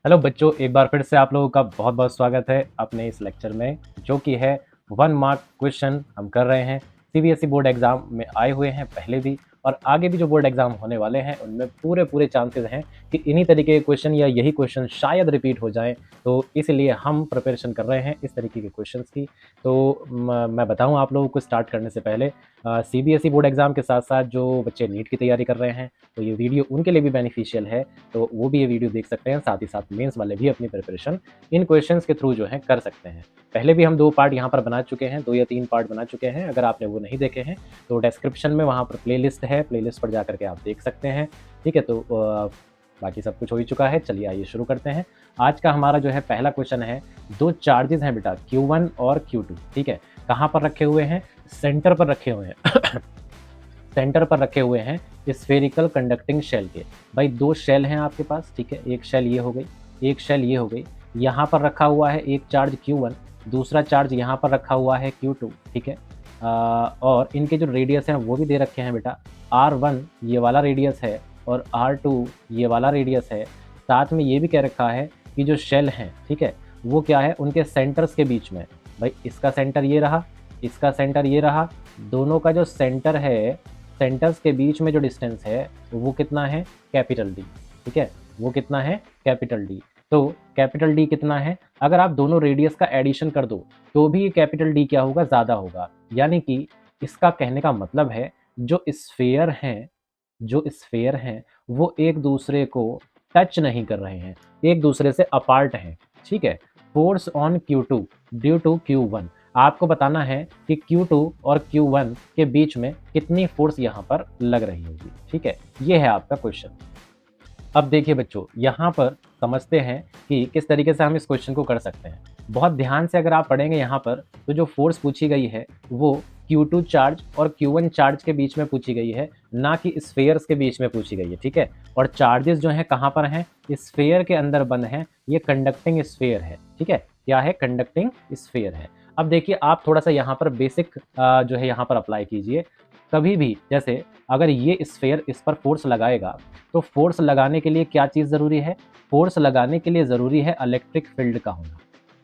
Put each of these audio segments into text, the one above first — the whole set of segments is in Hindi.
हेलो बच्चों, एक बार फिर से आप लोगों का बहुत बहुत स्वागत है अपने इस लेक्चर में, जो कि है 1 मार्क क्वेश्चन हम कर रहे हैं। सीबीएसई बोर्ड एग्जाम में आए हुए हैं पहले भी, और आगे भी जो बोर्ड एग्जाम होने वाले हैं उनमें पूरे पूरे चांसेस हैं कि इन्हीं तरीके के क्वेश्चन या यही क्वेश्चन शायद रिपीट हो जाएं। तो इसलिए हम प्रिपरेशन कर रहे हैं इस तरीके के क्वेश्चंस की। तो मैं बताऊं आप लोगों को स्टार्ट करने से पहले, सीबीएसई बोर्ड एग्जाम के साथ साथ जो बच्चे नीट की तैयारी कर रहे हैं तो ये वीडियो उनके लिए भी बेनिफिशियल है, तो वो भी ये वीडियो देख सकते हैं। साथ ही साथ मेंस वाले भी अपनी प्रिपरेशन इन क्वेश्चंस के थ्रू जो है कर सकते हैं। पहले भी हम 2 पार्ट यहाँ पर बना चुके हैं, 2 या 3 पार्ट बना चुके हैं। अगर आपने वो नहीं देखे हैं तो डिस्क्रिप्शन में वहाँ पर प्लेलिस्ट है, प्लेलिस्ट पर जा करके आप देख सकते हैं। ठीक है, तो बाकी सब कुछ हो ही चुका है। चलिए आइए शुरू करते हैं। आज का हमारा जो है पहला क्वेश्चन है, 2 चार्जेस हैं बेटा, Q1 और Q2। ठीक है, कहाँ पर रखे हुए हैं? सेंटर पर रखे हुए हैं। सेंटर पर रखे हुए हैं स्फेरिकल कंडक्टिंग शेल के। भाई 2 शेल हैं आपके पास, ठीक है, एक शेल ये हो गई, एक शेल ये हो गई। यहाँ पर रखा हुआ है एक चार्ज Q1, दूसरा चार्ज यहाँ पर रखा हुआ है Q2। ठीक है, और इनके जो रेडियस हैं वो भी दे रखे हैं बेटा। R1 ये वाला रेडियस है और R2 ये वाला रेडियस है। साथ में ये भी कह रखा है कि जो शेल हैं, ठीक है, वो क्या है, उनके सेंटर्स के बीच में। भाई इसका सेंटर ये रहा, इसका सेंटर ये रहा, दोनों का जो सेंटर है, सेंटर्स के बीच में जो डिस्टेंस है वो कितना है? Capital D. ठीक है, वो कितना है? Capital D. तो कैपिटल डी कितना है? अगर आप दोनों रेडियस का एडिशन कर दो तो भी कैपिटल डी क्या होगा? ज़्यादा होगा। यानी कि इसका कहने का मतलब है जो स्फेयर हैं, जो स्फेयर हैं वो एक दूसरे को टच नहीं कर रहे हैं, एक दूसरे से अपार्ट हैं। ठीक है, force on Q2 due to Q1। आपको बताना है कि Q2 और Q1 के बीच में कितनी फोर्स यहाँ पर लग रही होगी। ठीक है, ये है आपका क्वेश्चन। अब देखिए बच्चों, यहाँ पर समझते हैं कि किस तरीके से हम इस क्वेश्चन को कर सकते हैं। बहुत ध्यान से अगर आप पढ़ेंगे यहाँ पर, तो जो फोर्स पूछी गई है वो Q2 चार्ज और Q1 चार्ज के बीच में पूछी गई है, ना कि स्फेयर्स के बीच में पूछी गई है। ठीक है, और चार्जेस जो हैं कहाँ पर हैं? स्फेयर के अंदर बंद हैं। ये कंडक्टिंग स्फेयर है। ठीक है, क्या है? कंडक्टिंग स्फेयर है। अब देखिए, आप थोड़ा सा यहाँ पर बेसिक जो है यहाँ पर अप्लाई कीजिए। कभी भी जैसे अगर ये स्फेयर इस पर फोर्स लगाएगा, तो फोर्स लगाने के लिए क्या चीज़ ज़रूरी है? फोर्स लगाने के लिए ज़रूरी है इलेक्ट्रिक फील्ड का होना।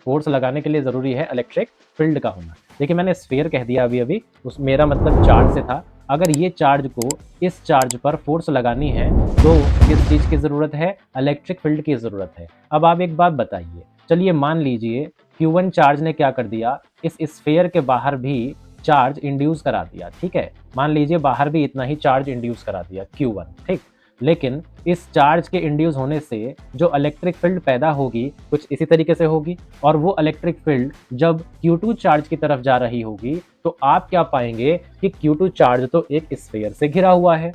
फोर्स लगाने के लिए ज़रूरी है इलेक्ट्रिक फील्ड का होना। देखिए, मैंने स्फेयर कह दिया अभी अभी, उस मेरा मतलब चार्ज से था। अगर ये चार्ज को इस चार्ज पर फोर्स लगानी है तो किस चीज़ की ज़रूरत है? इलेक्ट्रिक फील्ड की ज़रूरत है। अब आप एक बात बताइए, चलिए मान लीजिए Q1 चार्ज ने क्या कर दिया, इस स्फेयर के बाहर भी चार्ज इंड्यूस करा दिया। ठीक है, मान लीजिए बाहर भी इतना ही चार्ज इंड्यूस करा दिया Q1। ठीक, लेकिन इस चार्ज के इंड्यूस होने से जो इलेक्ट्रिक फील्ड पैदा होगी कुछ इसी तरीके से होगी, और वो इलेक्ट्रिक फील्ड जब Q2 चार्ज की तरफ जा रही होगी तो आप क्या पाएंगे कि Q2 चार्ज तो एक स्फेयर से घिरा हुआ है,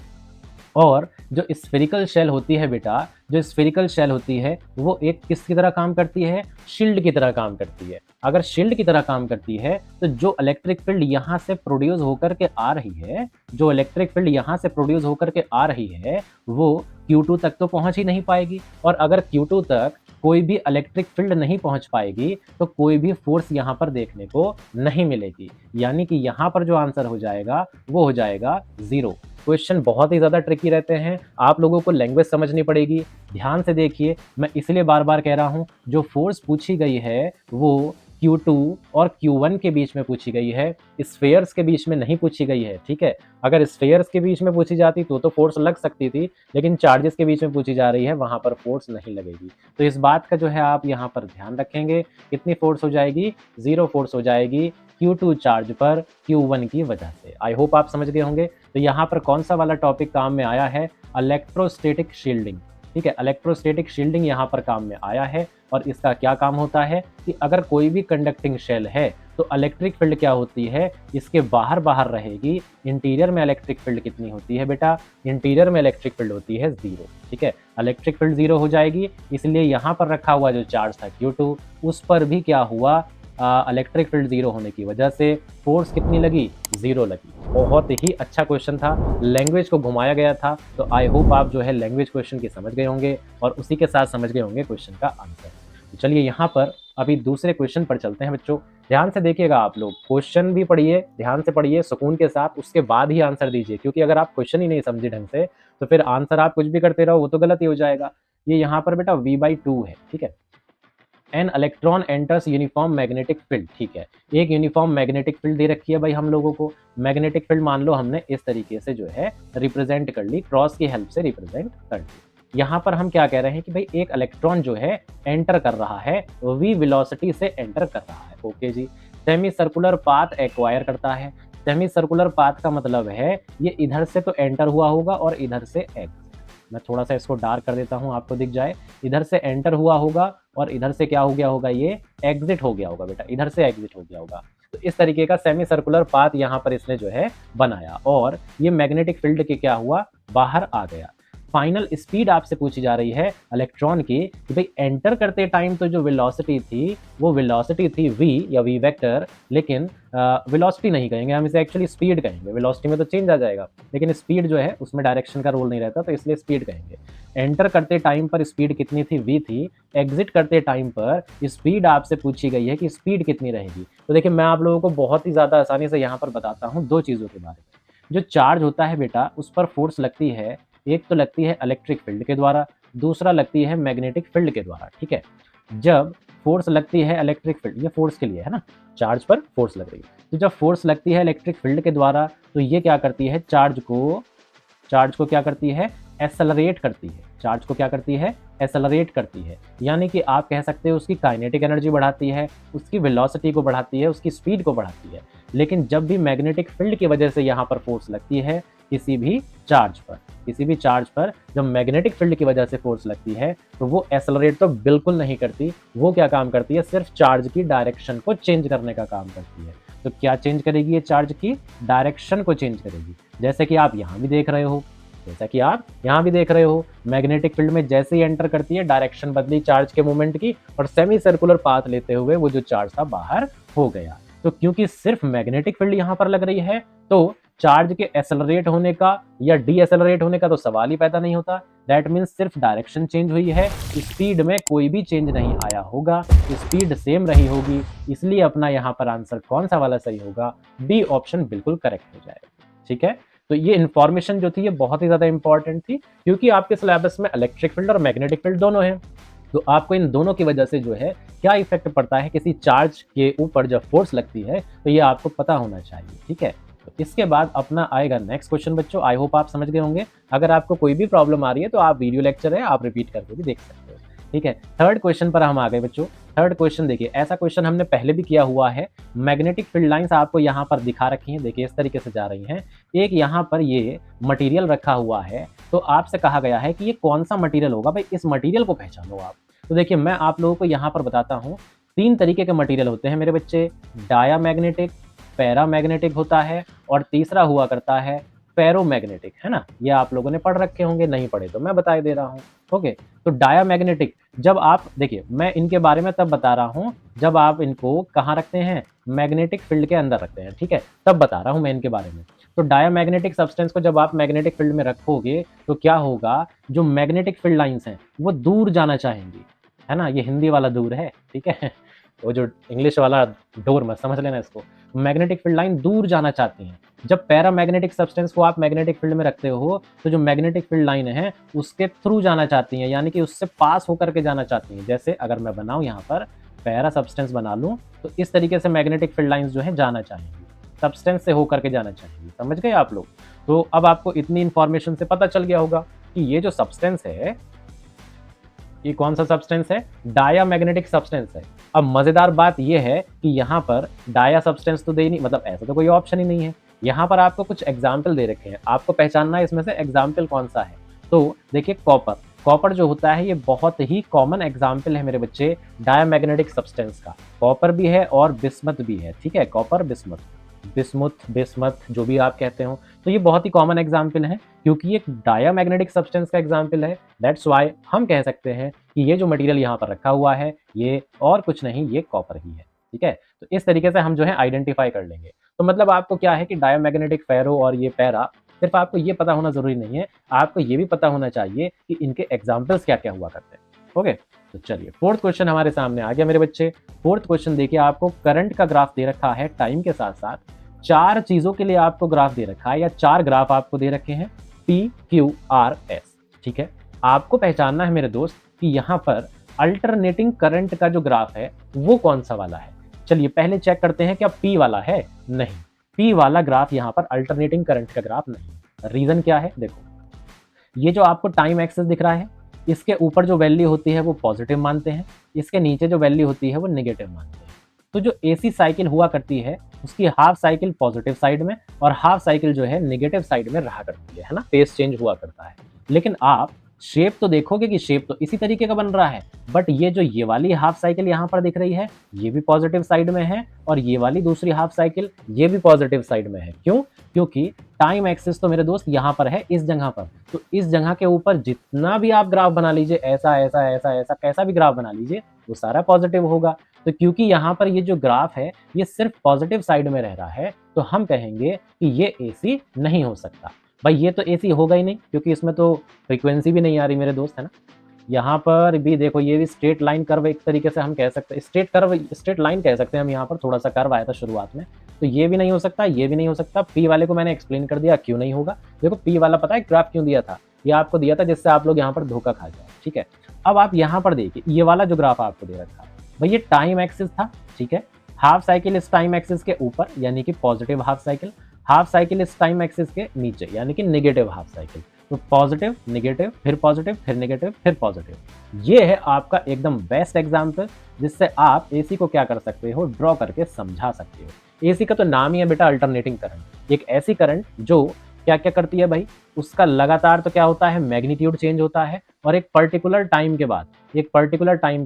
और जो स्फेरिकल शेल होती है बेटा, जो स्फेरिकल शेल होती है वो एक किसकी तरह काम करती है? शील्ड की तरह काम करती है। अगर शील्ड की तरह काम करती है तो जो इलेक्ट्रिक फील्ड यहाँ से प्रोड्यूस होकर के आ रही है, जो इलेक्ट्रिक फील्ड यहाँ से प्रोड्यूस होकर के आ रही है, वो Q2 तक तो पहुंच ही नहीं पाएगी। और अगर Q2 तक कोई भी इलेक्ट्रिक फील्ड नहीं पहुंच पाएगी तो कोई भी फोर्स यहाँ पर देखने को नहीं मिलेगी। यानी कि यहाँ पर जो आंसर हो जाएगा वो हो जाएगा 0। क्वेश्चन बहुत ही ज़्यादा ट्रिकी रहते हैं, आप लोगों को लैंग्वेज समझनी पड़ेगी। ध्यान से देखिए, मैं इसलिए बार बार कह रहा हूँ, जो फोर्स पूछी गई है वो Q2 और Q1 के बीच में पूछी गई है, स्फेयर्स के बीच में नहीं पूछी गई है। ठीक है, अगर स्फेयर्स के बीच में पूछी जाती तो फोर्स लग सकती थी, लेकिन चार्जेस के बीच में पूछी जा रही है, वहां पर फोर्स नहीं लगेगी। तो इस बात का जो है आप यहाँ पर ध्यान रखेंगे। कितनी फोर्स हो जाएगी? 0 फोर्स हो जाएगी Q2 चार्ज पर Q1 की वजह से। आई होप आप समझ गए होंगे। तो यहाँ पर कौन सा वाला टॉपिक काम में आया है? Electrostatic shielding. ठीक है, इलेक्ट्रोस्टैटिक शील्डिंग यहाँ पर काम में आया है, और इसका क्या काम होता है कि अगर कोई भी कंडक्टिंग शेल है तो इलेक्ट्रिक फील्ड क्या होती है? इसके बाहर बाहर रहेगी। इंटीरियर में इलेक्ट्रिक फील्ड कितनी होती है बेटा? इंटीरियर में इलेक्ट्रिक फील्ड होती है 0। ठीक है, इलेक्ट्रिक फील्ड 0 हो जाएगी, इसलिए यहाँ पर रखा हुआ जो चार्ज था Q2, उस पर भी क्या हुआ? इलेक्ट्रिक फील्ड 0 होने की वजह से फोर्स कितनी लगी? 0 लगी। बहुत ही अच्छा क्वेश्चन था, लैंग्वेज को घुमाया गया था। तो आई होप आप जो है लैंग्वेज क्वेश्चन की समझ गए होंगे, और उसी के साथ समझ गए होंगे क्वेश्चन का आंसर। तो चलिए यहाँ पर अभी दूसरे क्वेश्चन पर चलते हैं बच्चों। ध्यान से देखिएगा आप लोग, क्वेश्चन भी पढ़िए, ध्यान से पढ़िए सुकून के साथ, उसके बाद ही आंसर दीजिए, क्योंकि अगर आप क्वेश्चन ही नहीं समझे ढंग से तो फिर आंसर आप कुछ भी करते रहो, वो तो गलत ही हो जाएगा। ये यहाँ पर बेटा V/2 है, ठीक है। An electron enters uniform magnetic field, ठीक है। एक यूनिफॉर्म मैग्नेटिक फील्ड दे रखी है भाई हम लोगों को। मैग्नेटिक फील्ड मान लो हमने इस तरीके से जो है रिप्रेजेंट कर ली, क्रॉस की हेल्प से रिप्रेजेंट कर ली। यहाँ पर हम क्या कह रहे हैं कि भाई एक इलेक्ट्रॉन जो है एंटर कर रहा है, v वेलोसिटी से एंटर कर रहा है। ओके जी। सेमी सर्कुलर पाथ एक्वायर करता है। सेमी सर्कुलर पाथ का मतलब है ये इधर से तो एंटर हुआ होगा और इधर से एग्जिट। मैं थोड़ा सा इसको डार्क कर देता हूँ, आपको दिख जाए। इधर से एंटर हुआ होगा और इधर से क्या हो गया होगा, ये एग्जिट हो गया होगा बेटा, इधर से एग्जिट हो गया होगा। तो इस तरीके का सेमी सर्कुलर पाथ यहाँ पर इसने जो है बनाया और ये मैग्नेटिक फील्ड के क्या हुआ, बाहर आ गया। फाइनल स्पीड आपसे पूछी जा रही है इलेक्ट्रॉन की कि भाई एंटर करते टाइम तो जो वेलोसिटी थी वो वेलोसिटी थी v या v वेक्टर, लेकिन वेलोसिटी नहीं कहेंगे हम इसे, एक्चुअली स्पीड कहेंगे। वेलोसिटी में तो चेंज आ जाएगा, लेकिन स्पीड जो है उसमें डायरेक्शन का रोल नहीं रहता, तो इसलिए स्पीड कहेंगे। एंटर करते टाइम पर स्पीड कितनी थी, v थी। एग्जिट करते टाइम पर स्पीड आपसे पूछी गई है कि स्पीड कितनी रहेगी। तो देखिए मैं आप लोगों को बहुत ही ज़्यादा आसानी से यहाँ पर बताता हूँ दो चीज़ों के बारे में। जो चार्ज होता है बेटा उस पर फोर्स लगती है, एक तो लगती है इलेक्ट्रिक फील्ड के द्वारा, दूसरा लगती है मैग्नेटिक फील्ड के द्वारा, ठीक है। जब फोर्स लगती है इलेक्ट्रिक फील्ड, ये फोर्स के लिए है ना, चार्ज पर फोर्स लग रही है, तो जब फोर्स लगती है इलेक्ट्रिक फील्ड के द्वारा तो ये क्या करती है, चार्ज को क्या करती है, एक्सेलरेट करती है। चार्ज को क्या करती है, एक्सेलरेट करती है। यानी कि आप कह सकते हो उसकी काइनेटिक एनर्जी बढ़ाती है, उसकी वेलोसिटी को बढ़ाती है, उसकी स्पीड को बढ़ाती है। लेकिन जब भी मैग्नेटिक फील्ड की वजह से यहाँ पर फोर्स लगती है किसी भी चार्ज पर जब मैग्नेटिक फील्ड की वजह से फोर्स लगती है तो वो एक्सेलरेट तो बिल्कुल नहीं करती। वो क्या काम करती है, सिर्फ चार्ज की डायरेक्शन को चेंज करने का काम करती है। तो क्या चेंज करेगी ये, चार्ज की डायरेक्शन को चेंज करेगी। जैसे कि आप यहाँ भी देख रहे हो, मैग्नेटिक फील्ड में जैसे ही एंटर करती है डायरेक्शन बदली चार्ज के मूवमेंट की और सेमी सर्कुलर पाथ लेते हुए वो जो चार्ज था बाहर हो गया। तो क्योंकि सिर्फ मैग्नेटिक फील्ड यहाँ पर लग रही है तो चार्ज के एक्सेलरेट होने का या डी एक्सेलरेट होने का तो सवाल ही पैदा नहीं होता। दैट मीन्स सिर्फ डायरेक्शन चेंज हुई है, स्पीड में कोई भी चेंज नहीं आया होगा, स्पीड सेम रही होगी। इसलिए अपना यहाँ पर आंसर कौन सा वाला सही होगा, बी ऑप्शन बिल्कुल करेक्ट हो जाएगा। ठीक है, तो ये इन्फॉर्मेशन जो थी ये बहुत ही ज्यादा इंपॉर्टेंट थी क्योंकि आपके सिलेबस में इलेक्ट्रिक फील्ड और मैग्नेटिक फील्ड दोनों हैं। तो आपको इन दोनों की वजह से जो है क्या इफेक्ट पड़ता है किसी चार्ज के ऊपर जब फोर्स लगती है, तो ये आपको पता होना चाहिए। ठीक है, तो इसके बाद अपना आएगा नेक्स्ट क्वेश्चन बच्चों। आई होप आप समझ गए होंगे। अगर आपको कोई भी प्रॉब्लम आ रही है तो आप वीडियो लेक्चर है, आप रिपीट करके भी देख सकते हो। ठीक है, थर्ड क्वेश्चन पर हम आ गए बच्चों। थर्ड क्वेश्चन देखिए, ऐसा क्वेश्चन हमने पहले भी किया हुआ है। मैग्नेटिक फील्ड लाइंस आपको यहाँ पर दिखा रखी हैं, देखिए इस तरीके से जा रही हैं। एक यहाँ पर ये मटेरियल रखा हुआ है, तो आपसे कहा गया है कि ये कौन सा मटेरियल होगा, भाई इस मटेरियल को पहचानो आप। तो देखिए मैं आप लोगों को यहाँ पर बताता हूँ, तीन तरीके के मटेरियल होते हैं मेरे बच्चे। डायामैग्नेटिक, पैरामैग्नेटिक होता है और तीसरा हुआ करता है फेरोमैग्नेटिक, है ना। ये आप लोगों ने पढ़ रखे होंगे, नहीं पढ़े तो मैं बता दे रहा हूँ। ओके, तो डायामैग्नेटिक जब आप देखिए, मैं इनके बारे में तब बता रहा हूँ जब आप इनको कहाँ रखते हैं, मैग्नेटिक फील्ड के अंदर रखते हैं। ठीक है, तब बता रहा हूँ मैं इनके बारे में। तो डायामैग्नेटिक सब्सटेंस को जब आप मैग्नेटिक फील्ड में रखोगे तो क्या होगा, जो मैग्नेटिक फील्ड लाइंस हैं वो दूर जाना चाहेंगी, है ना। ये हिंदी वाला दूर है, ठीक है, वो जो इंग्लिश वाला डोर मत समझ लेना इसको। मैग्नेटिक फील्ड लाइन दूर जाना चाहती हैं। जब पैरामैग्नेटिक सब्सटेंस को आप मैग्नेटिक फील्ड में रखते हो तो जो मैग्नेटिक फील्ड लाइन है उसके थ्रू जाना चाहती हैं, यानी कि उससे पास होकर के जाना चाहती हैं। जैसे अगर मैं बनाऊं यहाँ पर पैरा सब्सटेंस बना लूं तो इस तरीके से मैग्नेटिक फील्ड लाइंस जो है जाना चाहेंगी, सब्सटेंस से होकर के जाना चाहेंगी। समझ गए आप लोग। तो अब आपको इतनी इंफॉर्मेशन से पता चल गया होगा कि ये जो सब्सटेंस है ये कौन सा सब्सटेंस है, डायामैग्नेटिक सब्सटेंस है। अब मजेदार बात ये है कि यहाँ पर डाया सब्सटेंस तो दे ही नहीं, मतलब ऐसा तो कोई ऑप्शन ही नहीं है। यहाँ पर आपको कुछ एग्जाम्पल दे रखे हैं, आपको पहचानना है इसमें से एग्जाम्पल कौन सा है। तो देखिए कॉपर जो होता है ये बहुत ही कॉमन एग्जाम्पल है मेरे बच्चे डायामैग्नेटिक सब्सटेंस का। कॉपर भी है और बिस्मथ भी है। ठीक है, कॉपर बिस्मथ जो भी आप कहते हो, तो ये बहुत ही कॉमन एग्जाम्पल है क्योंकि ये डायामैग्नेटिक सब्सटेंस का एग्जाम्पल है। दैट्स वाई हम कह सकते हैं कि ये जो मटेरियल यहाँ पर रखा हुआ है ये और कुछ नहीं, ये कॉपर ही है। ठीक है, तो इस तरीके से हम जो है आइडेंटिफाई कर लेंगे। तो मतलब आपको क्या है कि डायामैग्नेटिक, फेरो और ये पैरा, सिर्फ आपको ये पता होना जरूरी नहीं है, आपको ये भी पता होना चाहिए कि इनके एग्जाम्पल्स क्या क्या हुआ करते हैं। ओके, तो चलिए फोर्थ क्वेश्चन हमारे सामने आ गया मेरे बच्चे। फोर्थ क्वेश्चन देखिए, आपको करंट का ग्राफ दे रखा है, टाइम के साथ साथ चार चीजों के लिए आपको ग्राफ दे रखा है, या चार ग्राफ आपको दे रखे हैं, P, Q, R, S। ठीक है, आपको पहचानना है मेरे दोस्त कि यहाँ पर अल्टरनेटिंग करंट का जो ग्राफ है वो कौन सा वाला है। चलिए पहले चेक करते हैं क्या पी वाला है। नहीं, पी वाला ग्राफ यहाँ पर अल्टरनेटिंग करंट का ग्राफ नहीं। रीजन क्या है, देखो ये जो आपको टाइम एक्सेस दिख रहा है, इसके ऊपर जो वैल्यू होती है वो पॉजिटिव मानते हैं, इसके नीचे जो वैल्यू होती है वो नेगेटिव मानते हैं। तो जो एसी साइकिल हुआ करती है उसकी हाफ साइकिल पॉजिटिव साइड में और हाफ साइकिल जो है नेगेटिव साइड में रहा करती है ना, फेस चेंज हुआ करता है। लेकिन आप शेप तो देखोगे कि शेप तो इसी तरीके का बन रहा है, बट ये जो ये वाली हाफ साइकिल यहाँ पर दिख रही है ये भी पॉजिटिव साइड में है और ये वाली दूसरी हाफ साइकिल ये भी पॉजिटिव साइड में है। क्यों? क्योंकि टाइम एक्सिस तो मेरे दोस्त यहाँ पर है, इस जगह पर। तो इस जगह के ऊपर जितना भी आप ग्राफ बना लीजिए, ऐसा ऐसा ऐसा ऐसा कैसा भी ग्राफ बना लीजिए, वो सारा पॉजिटिव होगा। तो क्योंकि यहाँ पर ये जो ग्राफ है ये सिर्फ पॉजिटिव साइड में रह रहा है, तो हम कहेंगे कि ये एसी नहीं हो सकता। भाई ये तो एसी होगा ही नहीं, क्योंकि इसमें तो फ्रीक्वेंसी भी नहीं आ रही मेरे दोस्त, है ना। यहाँ पर भी देखो, ये भी स्ट्रेट लाइन कर्व एक तरीके से हम कह सकते हैं, स्ट्रेट लाइन कह सकते हैं हम। यहाँ पर थोड़ा सा कर्व आया था शुरुआत में, तो ये भी नहीं हो सकता, ये भी नहीं हो सकता। पी वाले को मैंने एक्सप्लेन कर दिया क्यों नहीं होगा। देखो पी वाला पता है ग्राफ क्यों दिया था, ये आपको दिया था जिससे आप लोग यहाँ पर धोखा खा जाए, ठीक है। अब आप यहाँ पर देखिए, ये वाला जो ग्राफ आपको दे रखा है भाई, ये टाइम एक्सिस था, ठीक है। हाफ साइकिल इस टाइम एक्सिस के ऊपर यानी कि positive half cycle, half cycle इस टाइम एक्सिस के नीचे यानी कि नेगेटिव हाफ साइकिल। तो पॉजिटिव नेगेटिव फिर नेगेटिव फिर पॉजिटिव। ये है आपका एकदम बेस्ट एग्जांपल जिससे आप एसी को क्या कर सकते हो, ड्रॉ करके समझा सकते हो। एसी का तो नाम ही है बेटा अल्टरनेटिंग करंट। एक ऐसी करंट जो क्या क्या करती है भाई, उसका लगातार तो क्या होता है, मैग्नीट्यूड चेंज होता है और एक पर्टिकुलर टाइम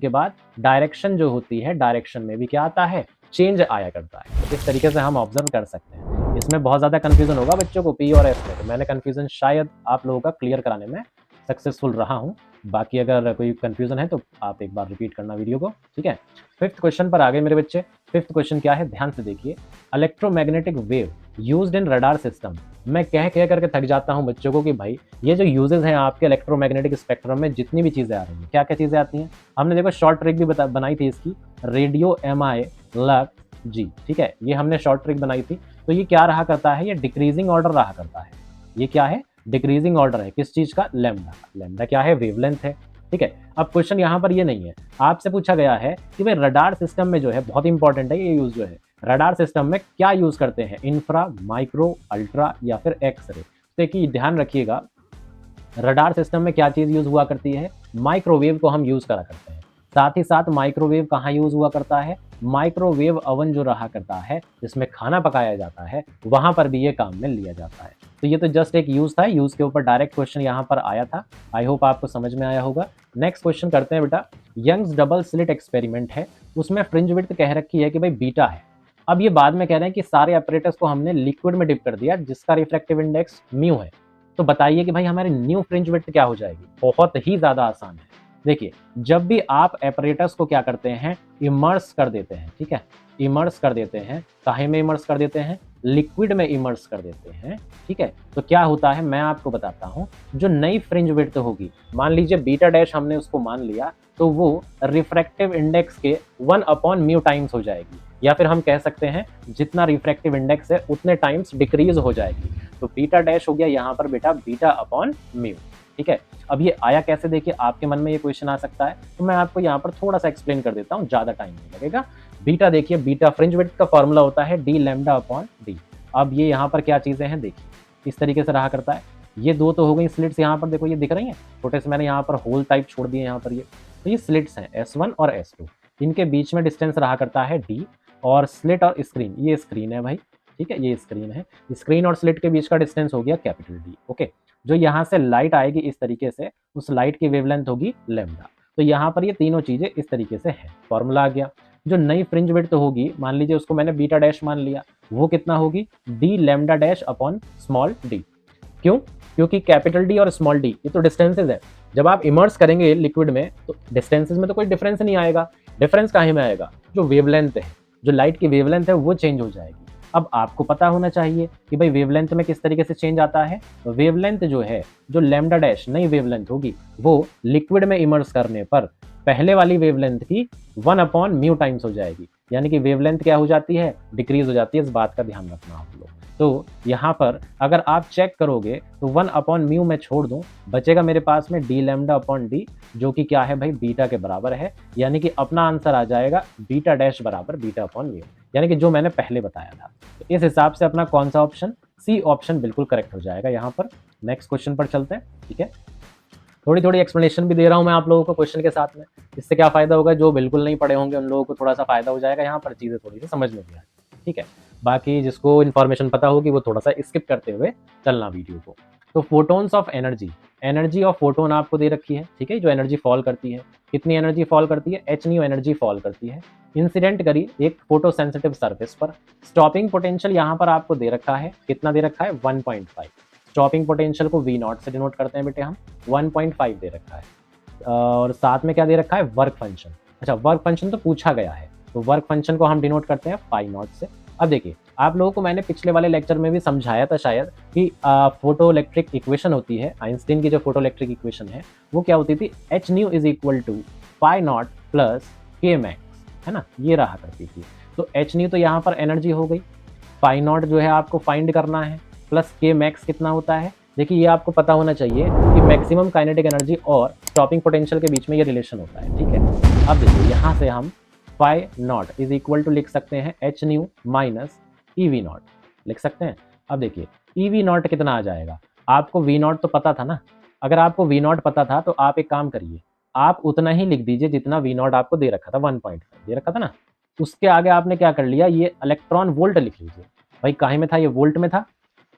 के बाद डायरेक्शन जो होती है, डायरेक्शन में भी क्या आता है, चेंज आया करता है। इस तरीके से हम ऑब्जर्व कर सकते हैं। इसमें बहुत ज़्यादा कन्फ्यूजन होगा बच्चों को पी और एस में, तो मैंने कन्फ्यूजन शायद आप लोगों का क्लियर कराने में सक्सेसफुल रहा हूँ। बाकी अगर कोई कन्फ्यूजन है तो आप एक बार रिपीट करना वीडियो को, ठीक है। फिफ्थ क्वेश्चन पर आ गए मेरे बच्चे। फिफ्थ क्वेश्चन क्या है, ध्यान से देखिए। Electromagnetic wave used in radar system. मैं कह करके थक जाता हूँ बच्चों को कि भाई ये जो यूजेस हैं आपके इलेक्ट्रोमैग्नेटिक स्पेक्ट्रम में, जितनी भी चीज़ें आ रही हैं, क्या क्या चीज़ें आती हैं। हमने देखो शॉर्ट ट्रिक भी बनाई थी इसकी, रेडियो MI लक्स जी, ठीक है। ये हमने शॉर्ट ट्रिक बनाई थी। तो ये क्या रहा करता है, ये डिक्रीजिंग ऑर्डर रहा करता है। ये क्या है, डिक्रीजिंग ऑर्डर है किस चीज़ का, लैम्डा। लैम्डा क्या है, वेवलेंथ है, ठीक है। अब क्वेश्चन यहाँ पर ये नहीं है, आपसे पूछा गया है कि भाई रडार सिस्टम में जो है, बहुत इंपॉर्टेंट है ये यूज जो है, रडार सिस्टम में क्या यूज करते हैं, इंफ्रा, माइक्रो, अल्ट्रा या फिर एक्सरे। देखिए ध्यान रखिएगा, रडार सिस्टम में क्या चीज़ यूज हुआ करती है, माइक्रोवेव को हम यूज करा करते हैं। साथ ही साथ माइक्रोवेव कहाँ यूज हुआ करता है, माइक्रोवेव ओवन जो रहा करता है जिसमें खाना पकाया जाता है, वहां पर भी ये काम में लिया जाता है। तो ये तो जस्ट एक यूज था, यूज के ऊपर डायरेक्ट क्वेश्चन यहाँ पर आया था। आई होप आपको समझ में आया होगा। नेक्स्ट क्वेश्चन करते हैं बेटा। यंग्स डबल स्लिट एक्सपेरिमेंट है, उसमें फ्रिंज विड्थ कह रखी है कि भाई बीटा है। अब ये बाद में कह रहे हैं कि सारे अपरेटस को हमने लिक्विड में डिप कर दिया जिसका रिफ्रैक्टिव इंडेक्स म्यू है। तो बताइए कि भाई हमारी न्यू फ्रिंज विड्थ क्या हो जाएगी। बहुत ही ज्यादा आसान है। देखिए, जब भी आप एपरेटस को क्या करते हैं, इमर्स कर देते हैं, ठीक है, इमर्स कर देते हैं, काहे में इमर्स कर देते हैं, लिक्विड में इमर्स कर देते हैं, ठीक है। तो क्या होता है मैं आपको बताता हूं। जो नई फ्रिंज विड्थ होगी, मान लीजिए बीटा डैश हमने उसको मान लिया, तो वो रिफ्रैक्टिव इंडेक्स के 1/μ टाइम्स हो जाएगी, या फिर हम कह सकते हैं जितना रिफ्रैक्टिव इंडेक्स है उतने टाइम्स डिक्रीज हो जाएगी। तो बीटा डैश हो गया यहाँ पर बेटा β/μ, ठीक है। अब ये आया कैसे, देखिए आपके मन में ये क्वेश्चन आ सकता है, तो मैं आपको यहाँ पर थोड़ा सा एक्सप्लेन कर देता हूँ, ज़्यादा टाइम नहीं लगेगा। बीटा देखिए, बीटा फ्रिंज विड्थ का फॉर्मूला होता है d λ/d। अब ये यहाँ पर क्या चीज़ें हैं देखिए, इस तरीके से रहा करता है। ये दो तो हो गई स्लिट्स, यहाँ पर देखो ये दिख रही हैं, छोटे से मैंने यहाँ पर होल टाइप छोड़ दिए यहाँ पर। ये तो ये स्लिट्स हैं S1 और S2, इनके बीच में डिस्टेंस रहा करता है d। और स्लिट और स्क्रीन, ये स्क्रीन है भाई, ठीक है, ये स्क्रीन है। स्क्रीन और स्लिट के बीच का डिस्टेंस हो गया कैपिटल D, ओके। जो यहाँ से लाइट आएगी इस तरीके से, उस लाइट की वेवलेंथ होगी लैम्डा। तो यहाँ पर ये तीनों चीजें इस तरीके से है, फॉर्मूला आ गया। जो नई फ्रिंज विड्थ होगी, मान लीजिए उसको मैंने बीटा डैश मान लिया, वो कितना होगी, d lambda dash upon small d। क्यों? क्योंकि कैपिटल D और स्मॉल d ये तो डिस्टेंसेज है। जब आप इमर्स करेंगे लिक्विड में तो डिस्टेंसेज में तो कोई डिफरेंस नहीं आएगा। डिफरेंस काहे में आएगा, जो वेवलेंथ है, जो लाइट की वेवलेंथ है वो चेंज हो जाएगी। अब आपको पता होना चाहिए कि भाई वेवलेंथ में किस तरीके से चेंज आता है। वेवलेंथ जो है, जो लैम्डा डैश नई वेवलेंथ होगी, वो लिक्विड में इमर्स करने पर पहले वाली वेवलेंथ की 1/μ टाइम्स हो जाएगी, यानी कि वेवलेंथ क्या हो जाती है, डिक्रीज हो जाती है। इस बात का ध्यान रखना आप लोग। तो यहाँ पर अगर आप चेक करोगे तो 1/μ मैं छोड़ दूं, बचेगा मेरे पास में d लैम्डा अपॉन डी, जो कि क्या है भाई, बीटा के बराबर है। यानी कि अपना आंसर आ जाएगा बीटा डैश बराबर बीटा अपॉन म्यू, यानी कि जो मैंने पहले बताया था। तो इस हिसाब से अपना कौन सा ऑप्शन, सी ऑप्शन बिल्कुल करेक्ट हो जाएगा यहाँ पर। नेक्स्ट क्वेश्चन पर चलते हैं, ठीक है। थोड़ी थोड़ी एक्सप्लेनेशन भी दे रहा हूँ मैं आप लोगों को क्वेश्चन के साथ में। इससे क्या फायदा होगा, जो बिल्कुल नहीं पढ़े होंगे उन लोगों को थोड़ा सा फायदा हो जाएगा, यहाँ पर चीज़ें थोड़ी सी समझ में भी आएगी, ठीक है। बाकी जिसको इन्फॉर्मेशन पता होगी वो थोड़ा सा स्किप करते हुए चलना वीडियो को। तो photons of energy, energy of photon आपको दे रखी है, ठीक है, जो एनर्जी फॉल करती है। कितनी एनर्जी फॉल करती है, h न्यू एनर्जी फॉल करती है। इंसिडेंट करी एक फोटो सेंसिटिव सरफेस पर। स्टॉपिंग पोटेंशियल यहाँ पर आपको दे रखा है, कितना दे रखा है, 1.5। स्टॉपिंग पोटेंशियल को V नॉट से डिनोट करते हैं बेटे हम, 1.5 दे रखा है। और साथ में क्या दे रखा है, वर्क फंक्शन। अच्छा, वर्क फंक्शन तो पूछा गया है, तो वर्क फंक्शन को हम डिनोट करते हैं फाई नॉट से। अब देखिए, आप लोगों को मैंने पिछले वाले लेक्चर में भी समझाया था शायद कि फोटो इलेक्ट्रिक इक्वेशन होती है, आइंस्टीन की जो फोटो इलेक्ट्रिक इक्वेशन है वो क्या होती थी, h nu is equal to phi naught plus K max, है ना, ये रहा करती थी। तो एच न्यू तो यहाँ पर एनर्जी हो गई, फाई नॉट जो है आपको फाइंड करना है, प्लस के मैक्स कितना होता है। देखिए, ये आपको पता होना चाहिए कि मैक्सिमम काइनेटिक एनर्जी और स्टॉपिंग पोटेंशियल के बीच में ये रिलेशन होता है, ठीक है। अब देखिए, यहाँ से हम phi naught is equal to लिख सकते हैं h nu minus e V naught, लिख सकते हैं। अब देखिए, ई वी नॉट कितना आ जाएगा, आपको वी नॉट तो पता था ना। अगर आपको वी नॉट पता था तो आप एक काम करिए, आप उतना ही लिख दीजिए जितना वी नॉट आपको दे रखा था, 1.5 दे रखा था ना। उसके आगे आपने क्या कर लिया, ये इलेक्ट्रॉन वोल्ट लिख लीजिए। भाई काहे में था, ये वोल्ट में था।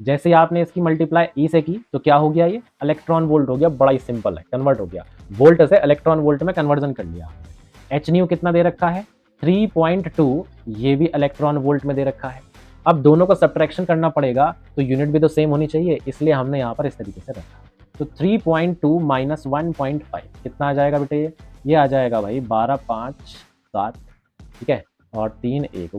जैसे ही आपने इसकी मल्टीप्लाई ई से की तो क्या हो गया, ये इलेक्ट्रॉन वोल्ट हो गया। बड़ा ही सिंपल है, कन्वर्ट हो गया, वोल्ट से इलेक्ट्रॉन वोल्ट में कन्वर्जन कर लिया। एच न्यू कितना दे रखा है, 3.2, ये भी इलेक्ट्रॉन वोल्ट में दे रखा है। अब दोनों को सब्ट्रैक्शन करना पड़ेगा तो यूनिट भी तो सेम होनी चाहिए, इसलिए हमने यहाँ पर इस तरीके से रखा। तो 3.2 माइनस 1.5 कितना आ जाएगा बेटे, ये आ जाएगा भाई 12, 5, 7, ठीक है, और 3, 1,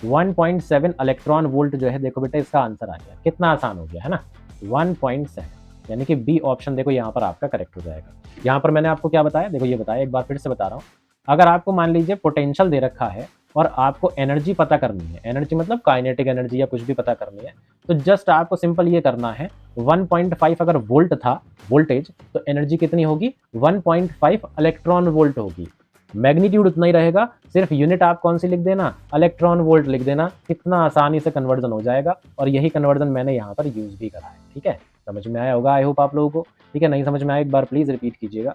1.7 इलेक्ट्रॉन वोल्ट जो है। देखो बेटा, इसका आंसर आ गया, कितना आसान हो गया है ना, 1.7, यानी कि बी ऑप्शन देखो यहाँ पर आपका करेक्ट हो जाएगा। यहाँ पर मैंने आपको क्या बताया, देखो ये बताया, एक बार फिर से बता रहा हूँ। अगर आपको मान लीजिए पोटेंशियल दे रखा है और आपको एनर्जी पता करनी है, एनर्जी मतलब काइनेटिक एनर्जी या कुछ भी पता करनी है, तो जस्ट आपको सिंपल ये करना है, 1.5 अगर वोल्ट था वोल्टेज, तो एनर्जी कितनी होगी, 1.5 इलेक्ट्रॉन वोल्ट होगी। मैग्नीट्यूड उतना ही रहेगा, सिर्फ यूनिट आप कौन सी लिख देना, इलेक्ट्रॉन वोल्ट लिख देना, कितना आसानी से कन्वर्जन हो जाएगा। और यही कन्वर्जन मैंने यहाँ पर यूज भी करा है, ठीक है। समझ में आया होगा आई होप आप लोगों को, ठीक है। नहीं समझ में आया एक बार प्लीज रिपीट कीजिएगा।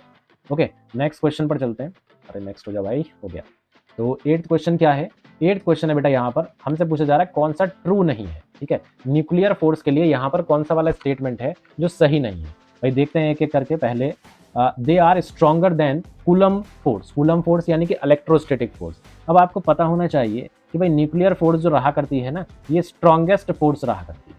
ओके, नेक्स्ट क्वेश्चन पर चलते हैं। अरे नेक्स्ट हो जा भाई, हो गया। तो 8th क्वेश्चन क्या है, 8th क्वेश्चन है बेटा, यहाँ पर हमसे पूछा जा रहा है कौन सा ट्रू नहीं है, ठीक है। न्यूक्लियर फोर्स के लिए यहाँ पर कौन सा वाला स्टेटमेंट है जो सही नहीं है। भाई देखते हैं एक एक करके। पहले they are stronger than Coulomb force, Coulomb force यानी कि इलेक्ट्रोस्टैटिक फोर्स। अब आपको पता होना चाहिए कि भाई न्यूक्लियर फोर्स जो रहा करती है ना, ये स्ट्रॉन्गेस्ट फोर्स रहा करती है।